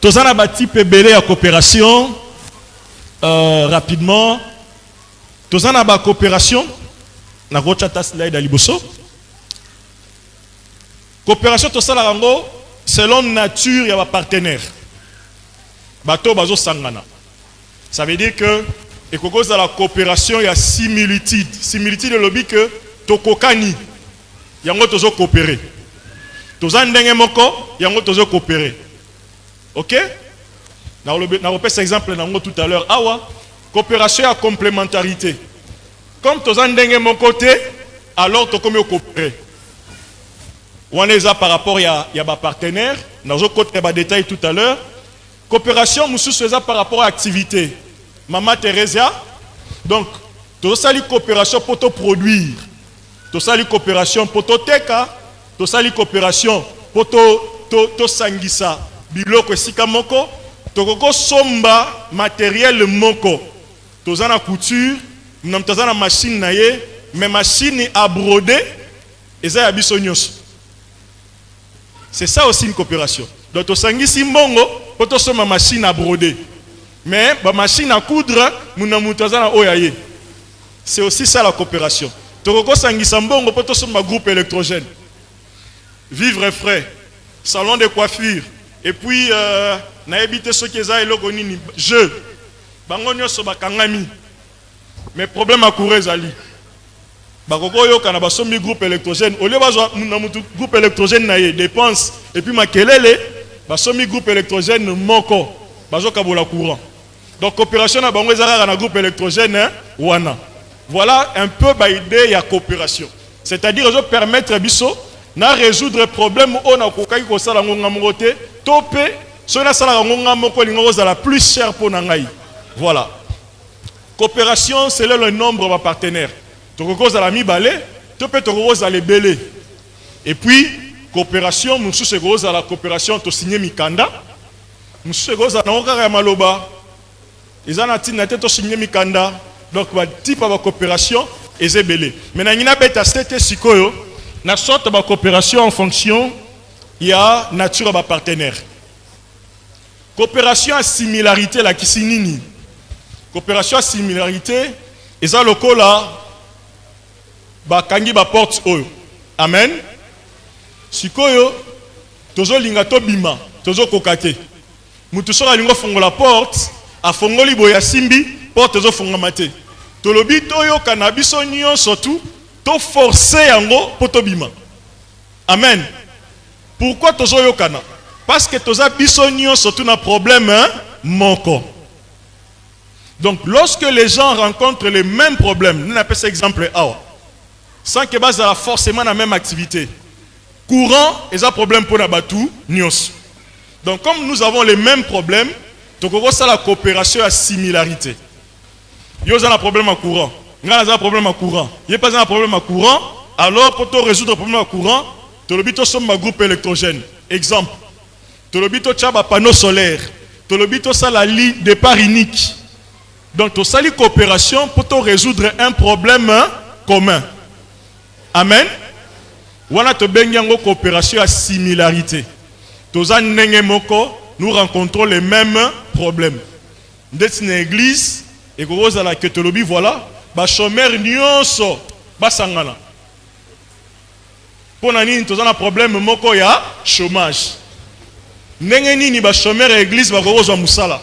tous un type de coopération. Rapidement. Tous un coopération. Na rochata slide à liboso. Coopération, tout ça, selon nature, il y a un partenaire. Bateau, bazo sangana. Ça veut dire que, et que dans la coopération, il y a similitude. Similitude, le lobby que, tokokani, il y a un autre coopérer. Tous un dengue moko, il y a un autre coopérer. Ok? Dans le exemple, tout à l'heure, awa, coopération à complémentarité. Comme tous un dengue mon côté, alors tu comme coopérer. On est là par rapport à un partenaire. Dans un côté, il y a des détails tout à l'heure. Coopération, nous sommes par rapport à l'activité. Maman Thérèse, donc, tout ça, coopération pour te produire. Tout ça, coopération pour te teka. Tout ça, coopération pour te sangisa. Biloko sika moko. Tokoko somba matériel moko. Tout ça, la couture. Nous avons une machine, mais machine à broder. Et ça, il y a c'est ça aussi une coopération. Donc, tu sangi simbongo, pour te ma machine à broder. Mais la machine à coudre, c'est aussi ça la coopération. Tu sangi simbongo, pour te ma groupe électrogène. Vivre frais, salon de coiffure. Et puis, na évité ce qui est logonini, jeu. Bangonyo so bakangami. Mais problème à courir zali. Bakokoyo kana basomi groupe électrogène au lieu bazwa groupe électrogène na dépense et puis makelele basomi groupe électrogène moko bazo kabola courant. Donc coopération na bango ezaka na groupe électrogène wana. Voilà un peu ba idée ya coopération. C'est-à-dire je permettre biso na résoudre problème on a kokaki ko sala ngonga mokote topé sona sala ngonga moko lingo za plus cher pour nangai. Voilà. Coopération c'est le nombre de partenaires. Tu causes à la mi-balé, tu peux te rose à l'ébélé. Et puis, coopération, nous sommes à la coopération, tu signes Mikanda. Nous sommes à la Maloba. Ils ont signé Mikanda. Donc, le type de coopération est ébélé. Maintenant, il y a une sorte de coopération en fonction, il y a nature de partenaire. Coopération à similarité, la kisinini. Coopération à similarité, et ça, le cas là, bakangi ba porte oyo. Amen. Sikoyo tozo linga to bima, tozo kokate. Mutu sora lingo fongola porte, a fongoli boya simbi, porte tozo fongamate. Tolobi toyo kanabiso nyon surtout, to forcer yango poto bima. Amen. Pourquoi tozo yokana? Parce que toza biso nyon surtout na problème moko. Donc lorsque les gens rencontrent les mêmes problèmes, nous appelons ça exemple A. Sans que base forcément la même activité. Courant, et un problème pour Nabatou, Nios. Donc comme nous avons les mêmes problèmes, donc on voit la coopération à similarité. Il y a un problème à courant. Il y a un problème à courant. Il n'y a pas un problème à courant. Alors pour résoudre le problème à courant, tu le sommes un groupe électrogène. Exemple. Tu le un panneau solaire. Tu le la ligne de départ unique. Donc tu as une coopération pour résoudre un problème commun. Amen. Wana to bengango coopération à similarité. Toza nenge moko, nous rencontrons les mêmes problèmes. D'être une église et que la ketolobi voilà, ba chômeur nyonso ba sangana. Pona nini toza na problème moko ya chômage. Nenge nini ba chômeur église ba kozwa musala.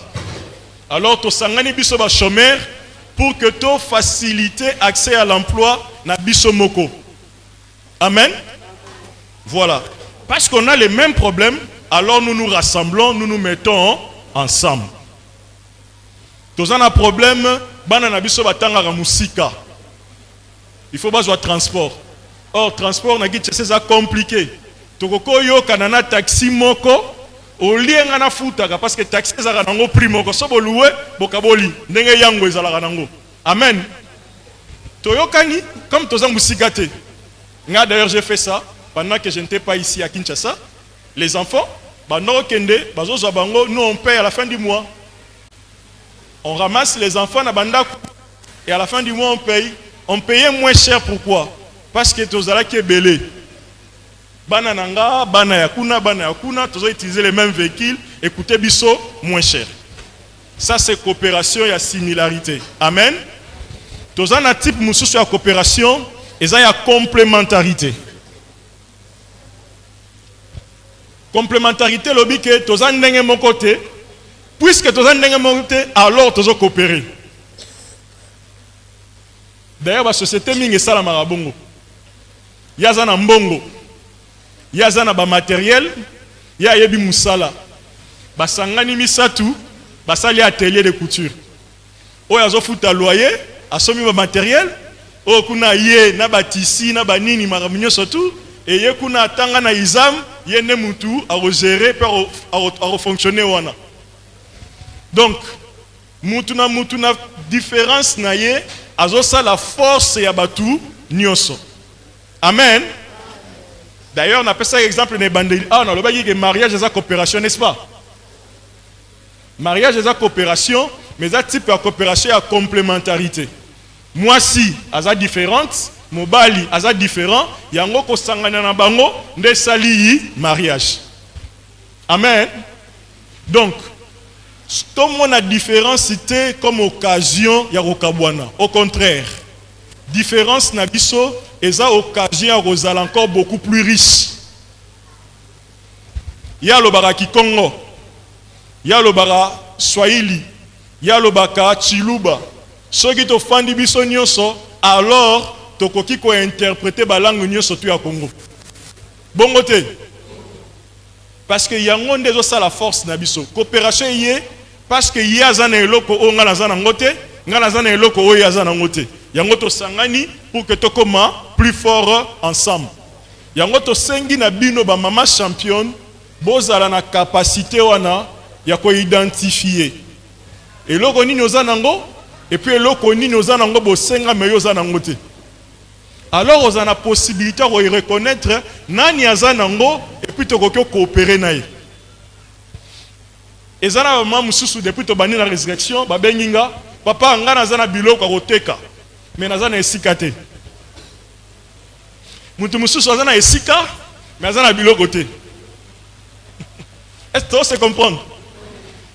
Alors to sangani biso ba chômeur pour que to faciliter accès à l'emploi na biso moko. Amen. Voilà. Parce qu'on a les mêmes problèmes, alors nous nous rassemblons, nous nous mettons ensemble. Tous un problème, il faut pas transport. Or, transport, c'est compliqué. Tokoko yo kanana taxi moko, au lien na futaka parce que taxi ezalaka nango prix moko so boluwe bokaboli ndenge yango ezalaka nango. Amen. Toyokani comme toza musika te. Nga d'ailleurs j'ai fait ça pendant que je n'étais pas ici à Kinshasa. Les enfants bano kende bazozwa bango, nous on paye à la fin du mois. On ramasse les enfants na bandako et à la fin du mois on paye. On payait moins cher, pourquoi? Parce que tozala qui est belé. Bana nanga, bana yakuna, tous utiliser les mêmes véhicules, écoutez biso moins cher. Ça c'est coopération et similarité. Amen. Tous un type mususu ya coopération et ça y a complémentarité. Complémentarité lobi que tous un ndenge mon côté, puisque tous un ndenge mon côté, alors tous coopérer. D'ailleurs la société mingi sala marabongo. Yaza na mbongo. Yaza na ba matériel, ya yebi musala. Basangani misatu, basali atelier de couture. Oyo azofuta loyer, asomi ba matériel, oyo kuna ye na batisi na banini maramunyo surtout et ye kuna atanga na izam, ye ne mutu a gérer pour a fonctionner wana. Donc mutu na différence na ye azosa la force ya batu nyonso. Amen. D'ailleurs, on appelle ça exemple de bandit. Ah, on a le que mariage et sa coopération, n'est-ce pas? Mariage et sa coopération, mais ça type de coopération à complémentarité. Moi si, à sa différente, mobali à sa différent, yango ko sangana na bango nde sali mariage. Amen. Donc, tout le monde a différence cité comme occasion ya rokabwana. Au contraire, différence na biso et ça occasion à encore beaucoup plus riche. Ya lo baraki Congo, ya lo bara Swahili, ya lo baka Chiluba. Ceux qui te font du biso nyonso, alors tokoki ko interpréter ba langue nyonso tu ya Congo. Bongo te. Parce que yango ndezo ça la force na biso. Coopération yé parce que yazana eloko o ngana zana ngote, ngana zana eloko o yazana ngote. Yango to sangani pour que to koma plus fort ensemble. Yango to sengi na bino ba mama championne, bozala na capacité wana ya ko identifier. Eloko nini ozana ngo et puis eloko nini ozana ngo bo senga meyo ozana ngote. Alors on a la possibilité de reconnaître nani azana ngo et puis to ko coopérer nae. Ezana mama mususu depuis to bani na résurrection ba benginga papa ngana zana biloko koteka. Mais nazana esika te. Mutu mususu azana esika, mais azana biloko te. Est-ce que tu comprendre?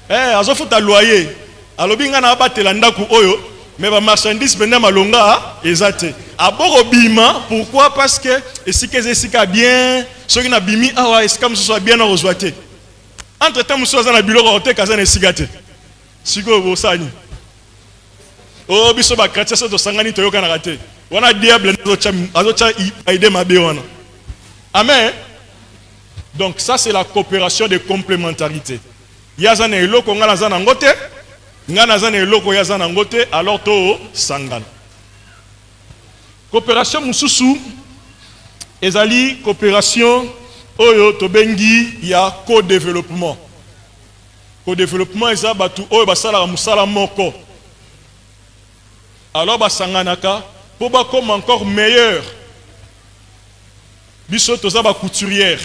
Azofuta loyer. Alobi nga na abatela ndaku oyo, mais ba marchandise benda malonga ezate. Aboro bima, pourquoi? Parce que esika bien, soki na bimi awa esika mususu bien na rozwate. Entre temps mususu azana biloko koteka azana esika te. Siko bosani. Oh biso ba chrétien so to sangani to yoka na raté. Wana diable azocha aide mabe wana. Amen. Donc ça c'est la coopération de complémentarité. Yazana eloko ngana zana ngote, ngana zana eloko yazana ngote, alors to sangana. Coopération mususu ezali coopération oyo to bengi ya co-développement. Co-développement eza batu oyo basala musala moko. Alors basanganaka pour ba comme encore meilleur. Biso toza ba couturière.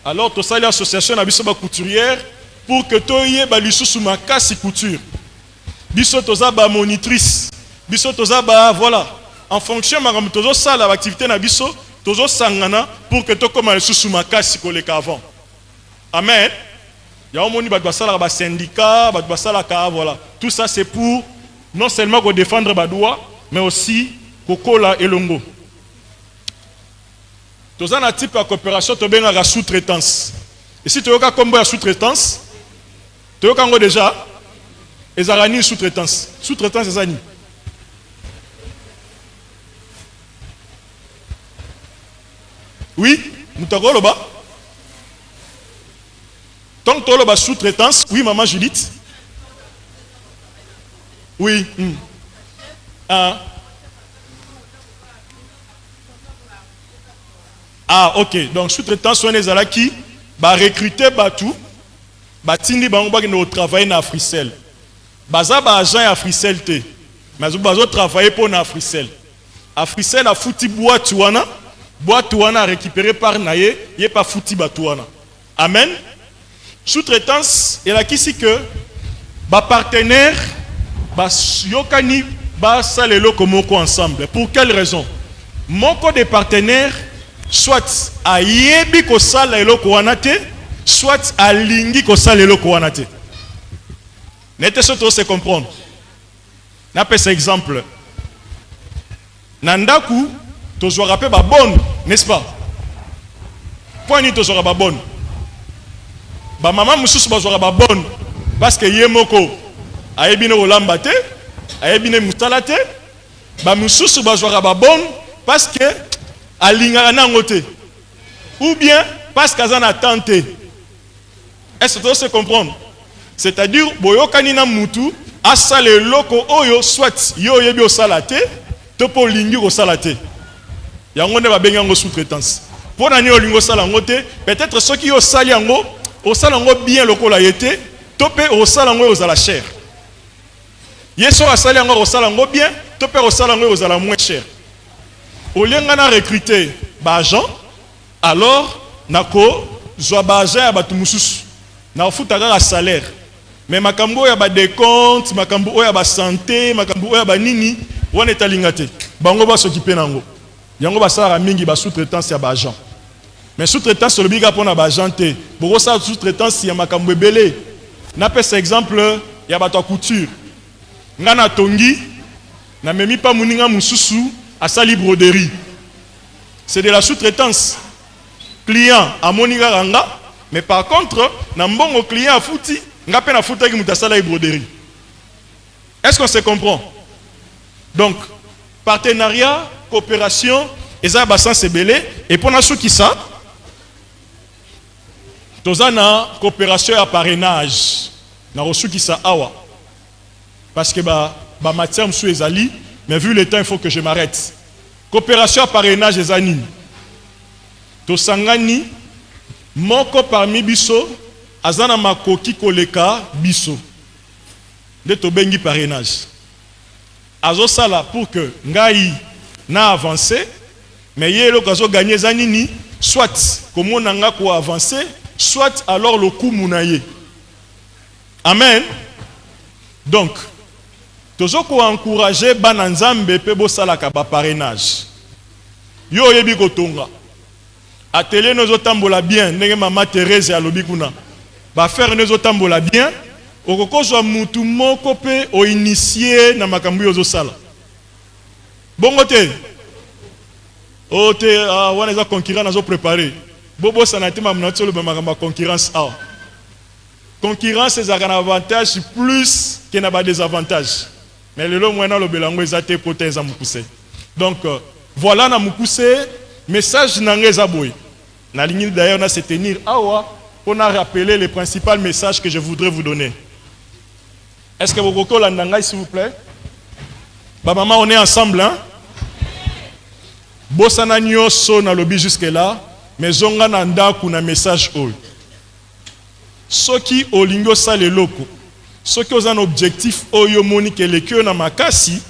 Alors to sali association na biso ba couturière pour que toye ba lisusu makasi couture. Biso toza ba monitrice. Biso toza ba voilà. En fonction de tozo sala activité na biso, tozo sangana pour que to comme lisusu makasi koleka avant. Amen. Ya omoni ba sala ba syndicat, ba sala ka voilà. Tout ça c'est pour non seulement pour défendre Badoua, mais aussi pour Kola et Longo. Tous un type de coopération, tu as la sous-traitance. Et si tu as combo la sous-traitance, tu as déjà une sous-traitance. Sous-traitance, c'est ça. Oui, nous t'avons là-bas. Tant que tu as la sous-traitance, oui, maman Judith. Oui. Ah, ok. Donc, sous-traitant, soin des alaki, recruter Batou batindi bango bakende kotravaille na Africell. Baza ba agent ya Africell te. Mais bazo travailler pour na Africell. Africell a fouti boîte wana récupéré par naye, yé pas fouti batouana. Amen. Sous-traitance, et là qui que ba partenaire ba yokani ba salelo komoko ensemble. Pour quelle raison? Moko des partenaires soit a yebi ko sala eloko wana te, soit a lingi ko sala eloko wana te. N'était surtout se comprendre. N'a pas cet exemple. Nandaku to zo rappel ba bonne, n'est-ce pas? Point ni to zo ba bonne. Ba maman mususu ba zo ba bonne parce que yemoko ayebine olamba te, ayebine mutala te. Ba mususu ba zo ba bonne parce que alingaka nango te. Ou bien parce qu'azana tenté. Est-ce que tu sais comprendre? C'est-à-dire boyokani na mutu asala eloko oyo soit yo yebi osala te to po lingi osala te. Yango ne ba benga ngo sous-traitance. Pour nani olingo sala ngo te, peut-être ceux qui osali yango osala ngo bien lokola yete, to pe osala ngo osala cher. Yeso asali yango osala ngo bien, to pe osala ngo osala moins cher. Olenga na recruter ba agent, alors nako zwa ba agent ya batu mususu. Na ofutaka ka salaire. Mais makambo ya ba décompte, makambo ya ba santé, makambo ya ba nini, wana etalinga te. Bango ba s'occuper nango. Yango ba sala mingi ba sous-traitance ya ba agent. Mais sous-traitance le biga pona ba agent te. Boko sa sous-traitance ya makambo ebele. Na pesa exemple ya ba to couture. Ngana tongi na memi pa muninga mususu asali broderie. C'est de la sous-traitance. Client a moninga ranga, mais par contre, na mbongo client a fouti, nga pe na fouta ki mutasala broderie. Est-ce qu'on se comprend? Donc, partenariat, coopération, et ça bassin c'est belé. Et pour nous qui ça, tozana coopération et parrainage. Na reçu qui ça awa. Parce que ba matière m'sou ezali, mais vu le temps il faut que je m'arrête. Coopération et parrainage ezani. Tosangani moko parmi biso azana makoki koleka biso. De to bengi parrainage. Azo sala pour que ngai na avancer, mais yelo kazo gagner zanini, soit comme on nga ko avancer, soit alors le coup munaye. Amen. Donc, tozo ko encourager bananzambe pe bo sala ka ba parrainage. Yo yebi ko tonga. Atelier nous tambola bien, ndenge mama Thérèse ya lobikuna. Ba faire nous tambola bien. Okokozwa mutu moko pe o initié na makambu yozo sala. Bongo te. O te wana za concurrent nazo préparer. Bobo sanate mamnatso le makambu concurrence a. Concurrence c'est un avantage plus que na ba désavantage. Mais le moyen le belango ezate pote za mukuse. Donc voilà na mukuse message nangeza boy. Na ligne d'ailleurs na se tenir awa on a rappelé les principaux messages que je voudrais vous donner. Est-ce que vous pouvez l'entendre s'il vous plaît? Bah maman, on est ensemble, hein? Bossana nyoso na lobby jusque là, mais zonga nanda kuna message all. Ceux qui olingo sa le loko, ceux qui ont un objectif oyo monique le kyo na makasi,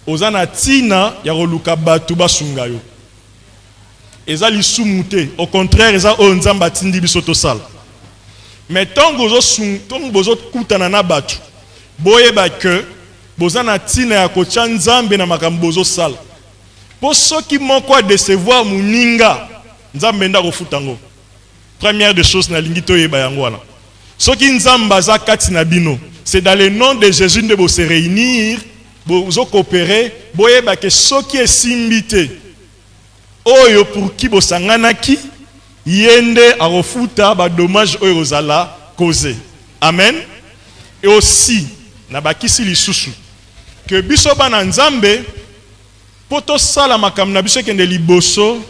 ozana tina ya roluka batu basungayo. Eza lisumute, au contraire eza onzamba tindi bisoto sala. Mais tant que vous avez kutana na batu, boyeba que bozana tina ya kocha nzambe na makambo bozo sala. Pour ceux qui m'ont quoi décevoir muninga, nzambe nda kofutango. Première des choses na lingito yeba yango wana. Ceux qui nzamba za kati na bino, c'est dans le nom de Jésus de se réunir, bozo coopérer, boyeba que ceux qui est simbité, oyo pour qui bosangana ki yende a refuta ba dommage oyo ozala causé. Amen. Et aussi na bakisi lisusu que biso bana nzambe poto sala makam na biso kende liboso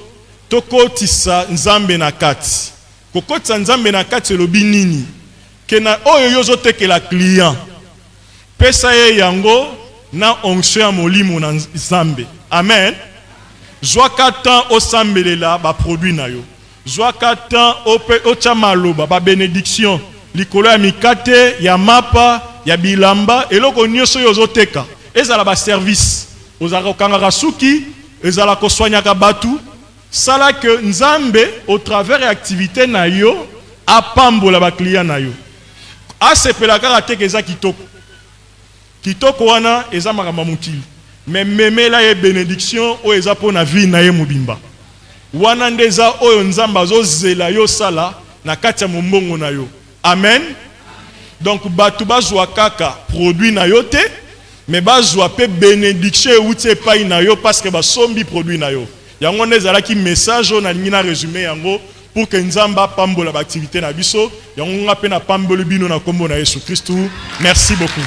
tokotisa nzambe na kati. Kokotisa nzambe na kati lobi nini? Ke na oyo yozo tekela client. Pesa ye yango na onction ya molimo na nzambe. Amen. Zwaka tan osambelela ba produit na yo. Zwaka tan ope ocha maloba ba bénédiction likolo ya mikate ya mapa ya bilamba eloko nyonso oyo ozoteka ezala ba service ozala kokangaka suki ezala koswanyaka batu sala que nzambe au travers ya activité na yo apambola ba client na yo asepela kaka teke eza kitoko wana eza makambo mokili mais memela ye bénédiction oyo eza mpona vie na ye mobimba wana nde eza oyo nzambe azozela yo sala na kati ya mombongo na yo amen. Donc batu bazwa kaka produit na yo te mais bazwa pe bénédiction euti epai na yo parce que basombi produit na yo yango nde ezalaki message na lingi na résumé yango pour que nzambe apambola baactivité na biso yango nga mpe na pamboli bino na kombo na Yesu Kristu. Merci beaucoup.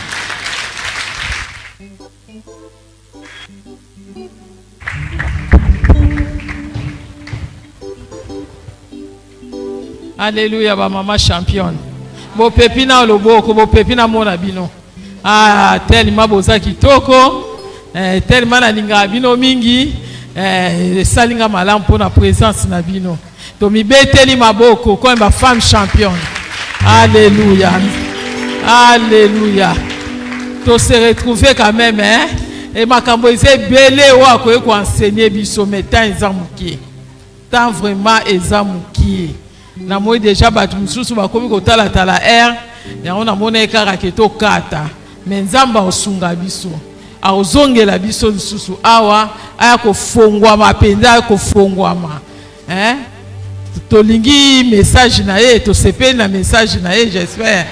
Alléluia, ba maman championne. Bo pepina loboko, bo pepina mona bino. Ah, tellement boza kitoko, tellement na linga bino mingi, salinga malam pour la présence na bino. To mi beteli maboko comme ba femme championne. Alléluia. Alléluia. To se retrouver quand même, hein? Et makambo eze belé wa ko enseigner biso metan ezamuki. Tant vraiment ezamuki. Na moi déjà batu mususu bakomi kotala tala air ya ona mona ekara keto kata mais nzamba osunga biso azongela biso mususu awa aya kofongwa mapenda kofongwa tolingi message na ye to sepe na message na ye j'espère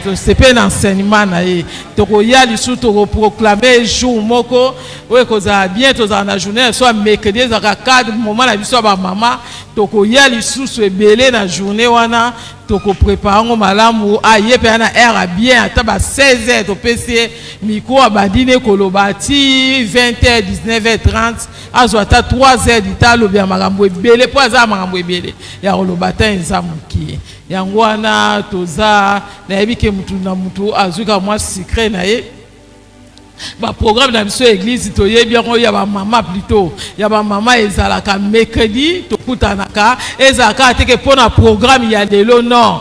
to sepe na enseignement na ye to koya lisu to proclamer jour moko we koza bien to za na journée soit mercredi za cadre moment na biso ba mama to koya lisu so ebele na journée wana to ko préparer ngo malamu aye pe na air bien ata ba 16h to pese miko abadine kolobati 20h 19h30 azwa ta 3h ditalo bia makambo ebele po aza makambo ebele ya kolobata enzamuki yango wana toza na yebike mutu na mutu azuka mwa secret na ye ba programme dans l'église église to yebi yango ya ba mama plutôt ya ba mama ezalaka mercredi to kutanaka ezalaka teke pona programme ya lelo non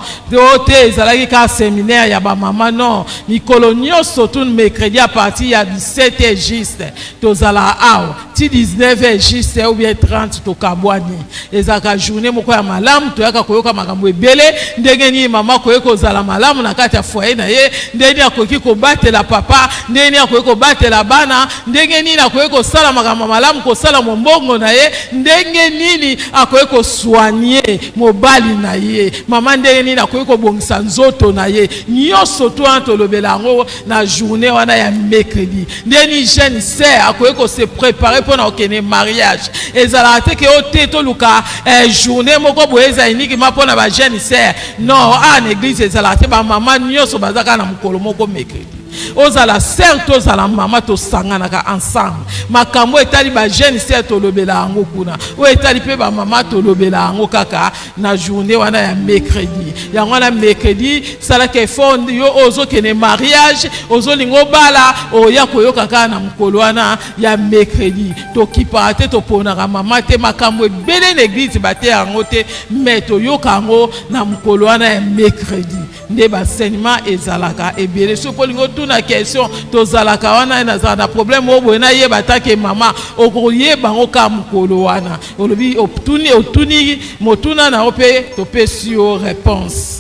te ezalaki ka séminaire ya ba mama non mikolo nyonso tout mercredi à partir ya 17h juste to zala aw ti 19h juste ou bien 30 to kabwani ezalaka journée moko ya malamu to yaka koyoka makambo ebele ndenge ni mama koyeko zala malamu na kati ya foyer na ye ndenge akoki ko batela papa ndenge akoki batela bana ndenge nini akoye ko sala makambo malamu ko sala mombongo na ye ndenge nini akoye ko soigner mobali na ye mama ndenge nini akoye ko bongisa nzoto na ye nyonso to antolobela ngo na journée wana ya mercredi ndeni jeune sœur akoye ko se préparer pour na okene mariage ezala teke ote to luka journée moko boeza iniki mapona ba jeune sœur non en église ezala te ba mama nyonso bazaka na mukolo moko mercredi ozala sœur to zala mama to sanganaka ensemble makambo etali ba jeune sœur to lobela ngo kuna o etali pe ba mama to lobela ngo kaka na journée wana ya mercredi ya wana mercredi sala ke fond yo ozo kene mariage ozo lingo bala o ya koyoka kaka na mukolo wana ya mercredi to kipate to pona ka mama te makambo ebele na église bate yango te mais to yoka ngo na mukolo wana ya mercredi nde ba enseignement ezalaka ebele so polingo tuna question to zalaka wana na problème obo na ye batake mama okoye bango ka mukolo wana olobi otuni motuna na ope to pesio réponse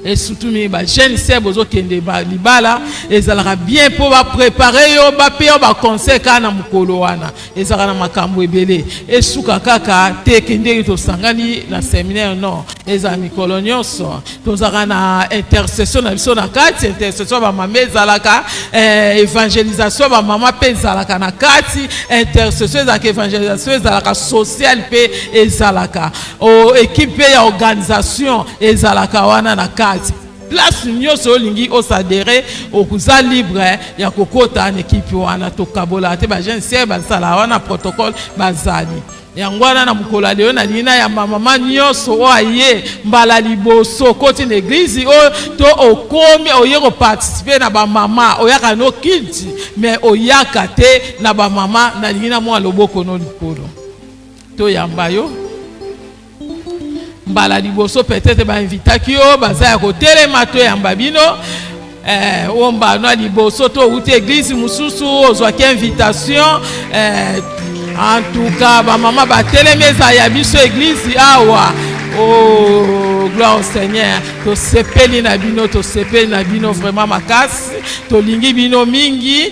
et surtout mi ba jeune sœur bozo kende ba libala ezalaka bien pour ba préparer yo ba pe yo ba conseil kana mukolo wana ezalaka na makambo ebele esuka kaka te kende to sangani na séminaire non ezala mikolo nyonso tozalaka na intercession na biso na kati intercession ba mama ezalaka évangélisation ba mama pe ezalaka na kati intercession ezalaka évangélisation ezalaka social pe ezalaka o équipe ya organisation ezalaka wana na kati place nyonso olingi osadere okuza libre ya kokota na ekipe wana tokabola te ba jeune sœur basala wana protocole bazali yango wana na mukolo leo na lina ya mama nyonso oye mbala liboso koti na église o to okomi oye ko participer na ba mama oyaka no kids mais oyaka te na ba mama na lina mwa loboko no likolo to yamba yo mbala liboso peut-être ba invitaki yo baza ya kotelema to yamba bino omba no liboso to uti église mususu ozwaki invitation en tout cas ba mama ba telemeza ya biso église awa. Oh, gloire au Seigneur. To sepeli na bino vraiment makasi. To lingi bino mingi.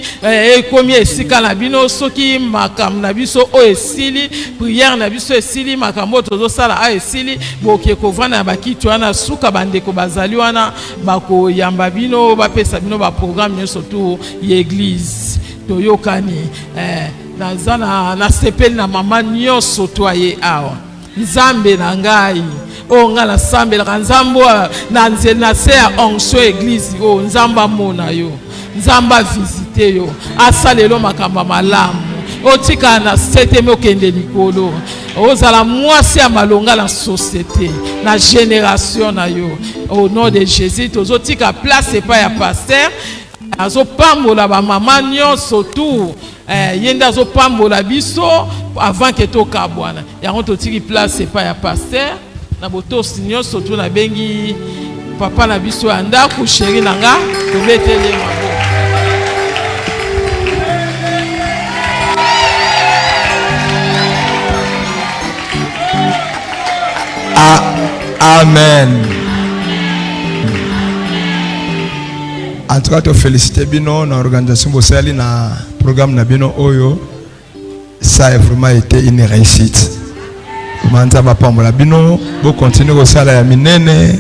Komi esika na bino soki makam na biso o esili. Prière na biso esili makambo tozo sala a esili. Boke kovana bakitu wana suka bandeko bazali wana bako yamba bino bapesa bino ba programme surtout l'église. To yokani nazana na sepeli na mama nyonso toye awa. Nzambe na ngai o nga na sambela nzambo na nze na se ya onction église o nzamba mona yo nzamba visiter yo asalelo makamba malamu otika na seteme okende likolo ozala mwasi ya malonga na société na génération na yo au nom de Jésus tozotika place epa ya pasteur azopambola ba mama nyonso tout yenda azopambola biso avant que toka bwana yango totiki place epa ya pasteur na botosi nyonso tu na bengi papa na biso ya ndako chéri nanga tobetele mabo. Amen. En tout cas, te féliciter bino na organisation bosali na programme na bino oyo. Ça a vraiment été une réussite. Manza ba pambola bino, bo continuer au sala ya minene,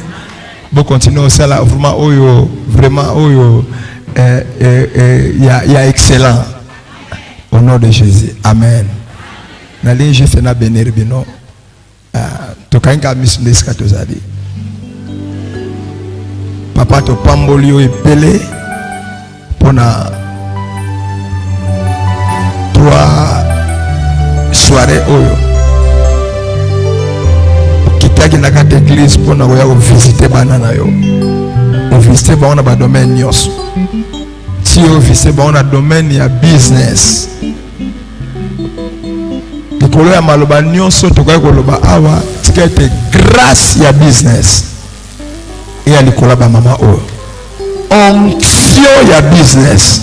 bo continuer au sala vraiment oyo, ya excellent. Au nom de Jésus. Amen. Na ligne juste na bénir bino. To kanga misneska tozali. Papa to pamboli o epele pona 3 soirée oyo. Kitaki na kata église pona koya ko visiter banana yo. On visiter ba ona ba domaine nyonso. Si on visiter ba ona domaine ya business. Likolo ya maloba nyonso tokoki koloba awa tika ete grâce ya business et ya likolo ba mama oyo. Onction ya business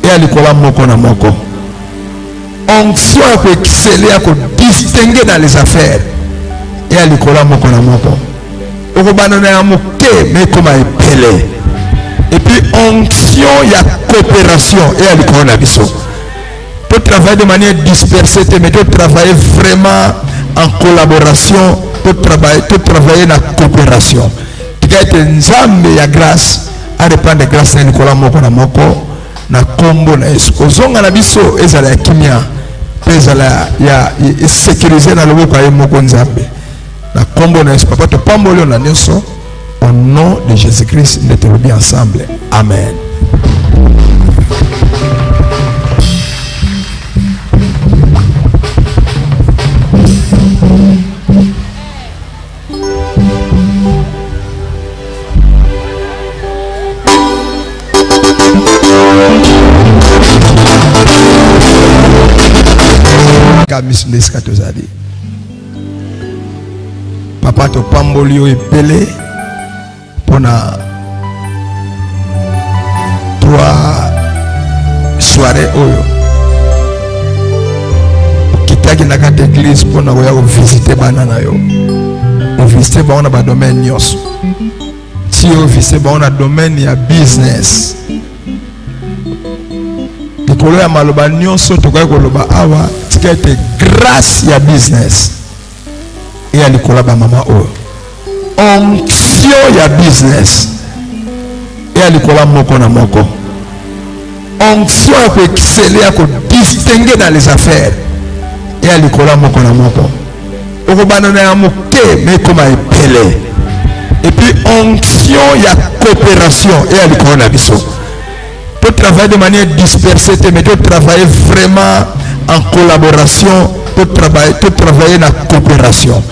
et ya likolo moko na moko. Onction ya ko exceller ya ko distinguer dans les affaires et ya likolo moko na moko. Okobana na moke mais comme epele. Et puis onction ya coopération et ya likolo na biso. Tu travailles de manière dispersée, mais tu travailles vraiment en collaboration, tu travailles dans la coopération. Tu as été nzambe ya grâce, à répandre de grâce na Nicolas moko na moko, na kombo na Yesu. Kozonga na biso ezala ya kimia, ezala ya sécuriser na loboko ya moko nzambe. Na kombo na Yesu, papa to pambolo na nyonso, au nom de Jésus-Christ, nous te bien ensemble. Amen. Papa to pamboli o epele pona 3 soirée oyo. Kitaki na kata église pona koya ko visiter banana yo. On visiter ba ona ba domaine nyonso. Si on visiter ba ona domaine ya business. Likolo ya maloba nyonso tokoki koloba awa tika ete grâce ya business et ya likolo ba mama oyo. Onction ya business et ya likolo moko na moko. Onction ya ko exceller ya ko distinguer dans les affaires et ya likolo moko na moko. Okobana na moke mais comme epele. Et puis onction ya coopération et ya likolo na biso. Tu travailles de manière dispersée, mais tu travailles vraiment en collaboration, tu travailles dans la coopération.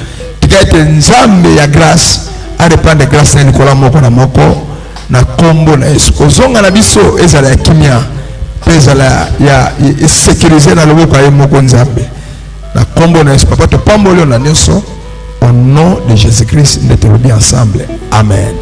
Tu as été nzambe ya grâce, à répandre de grâce na Nicolas moko na moko, na kombo na Yesu. Kozonga na biso ezala ya kimia, ezala ya sécuriser na loboko ya moko nzambe. Na kombo na Yesu, papa to pambolo na nyonso, Au nom de Jésus-Christ, nous te le ensemble. Amen.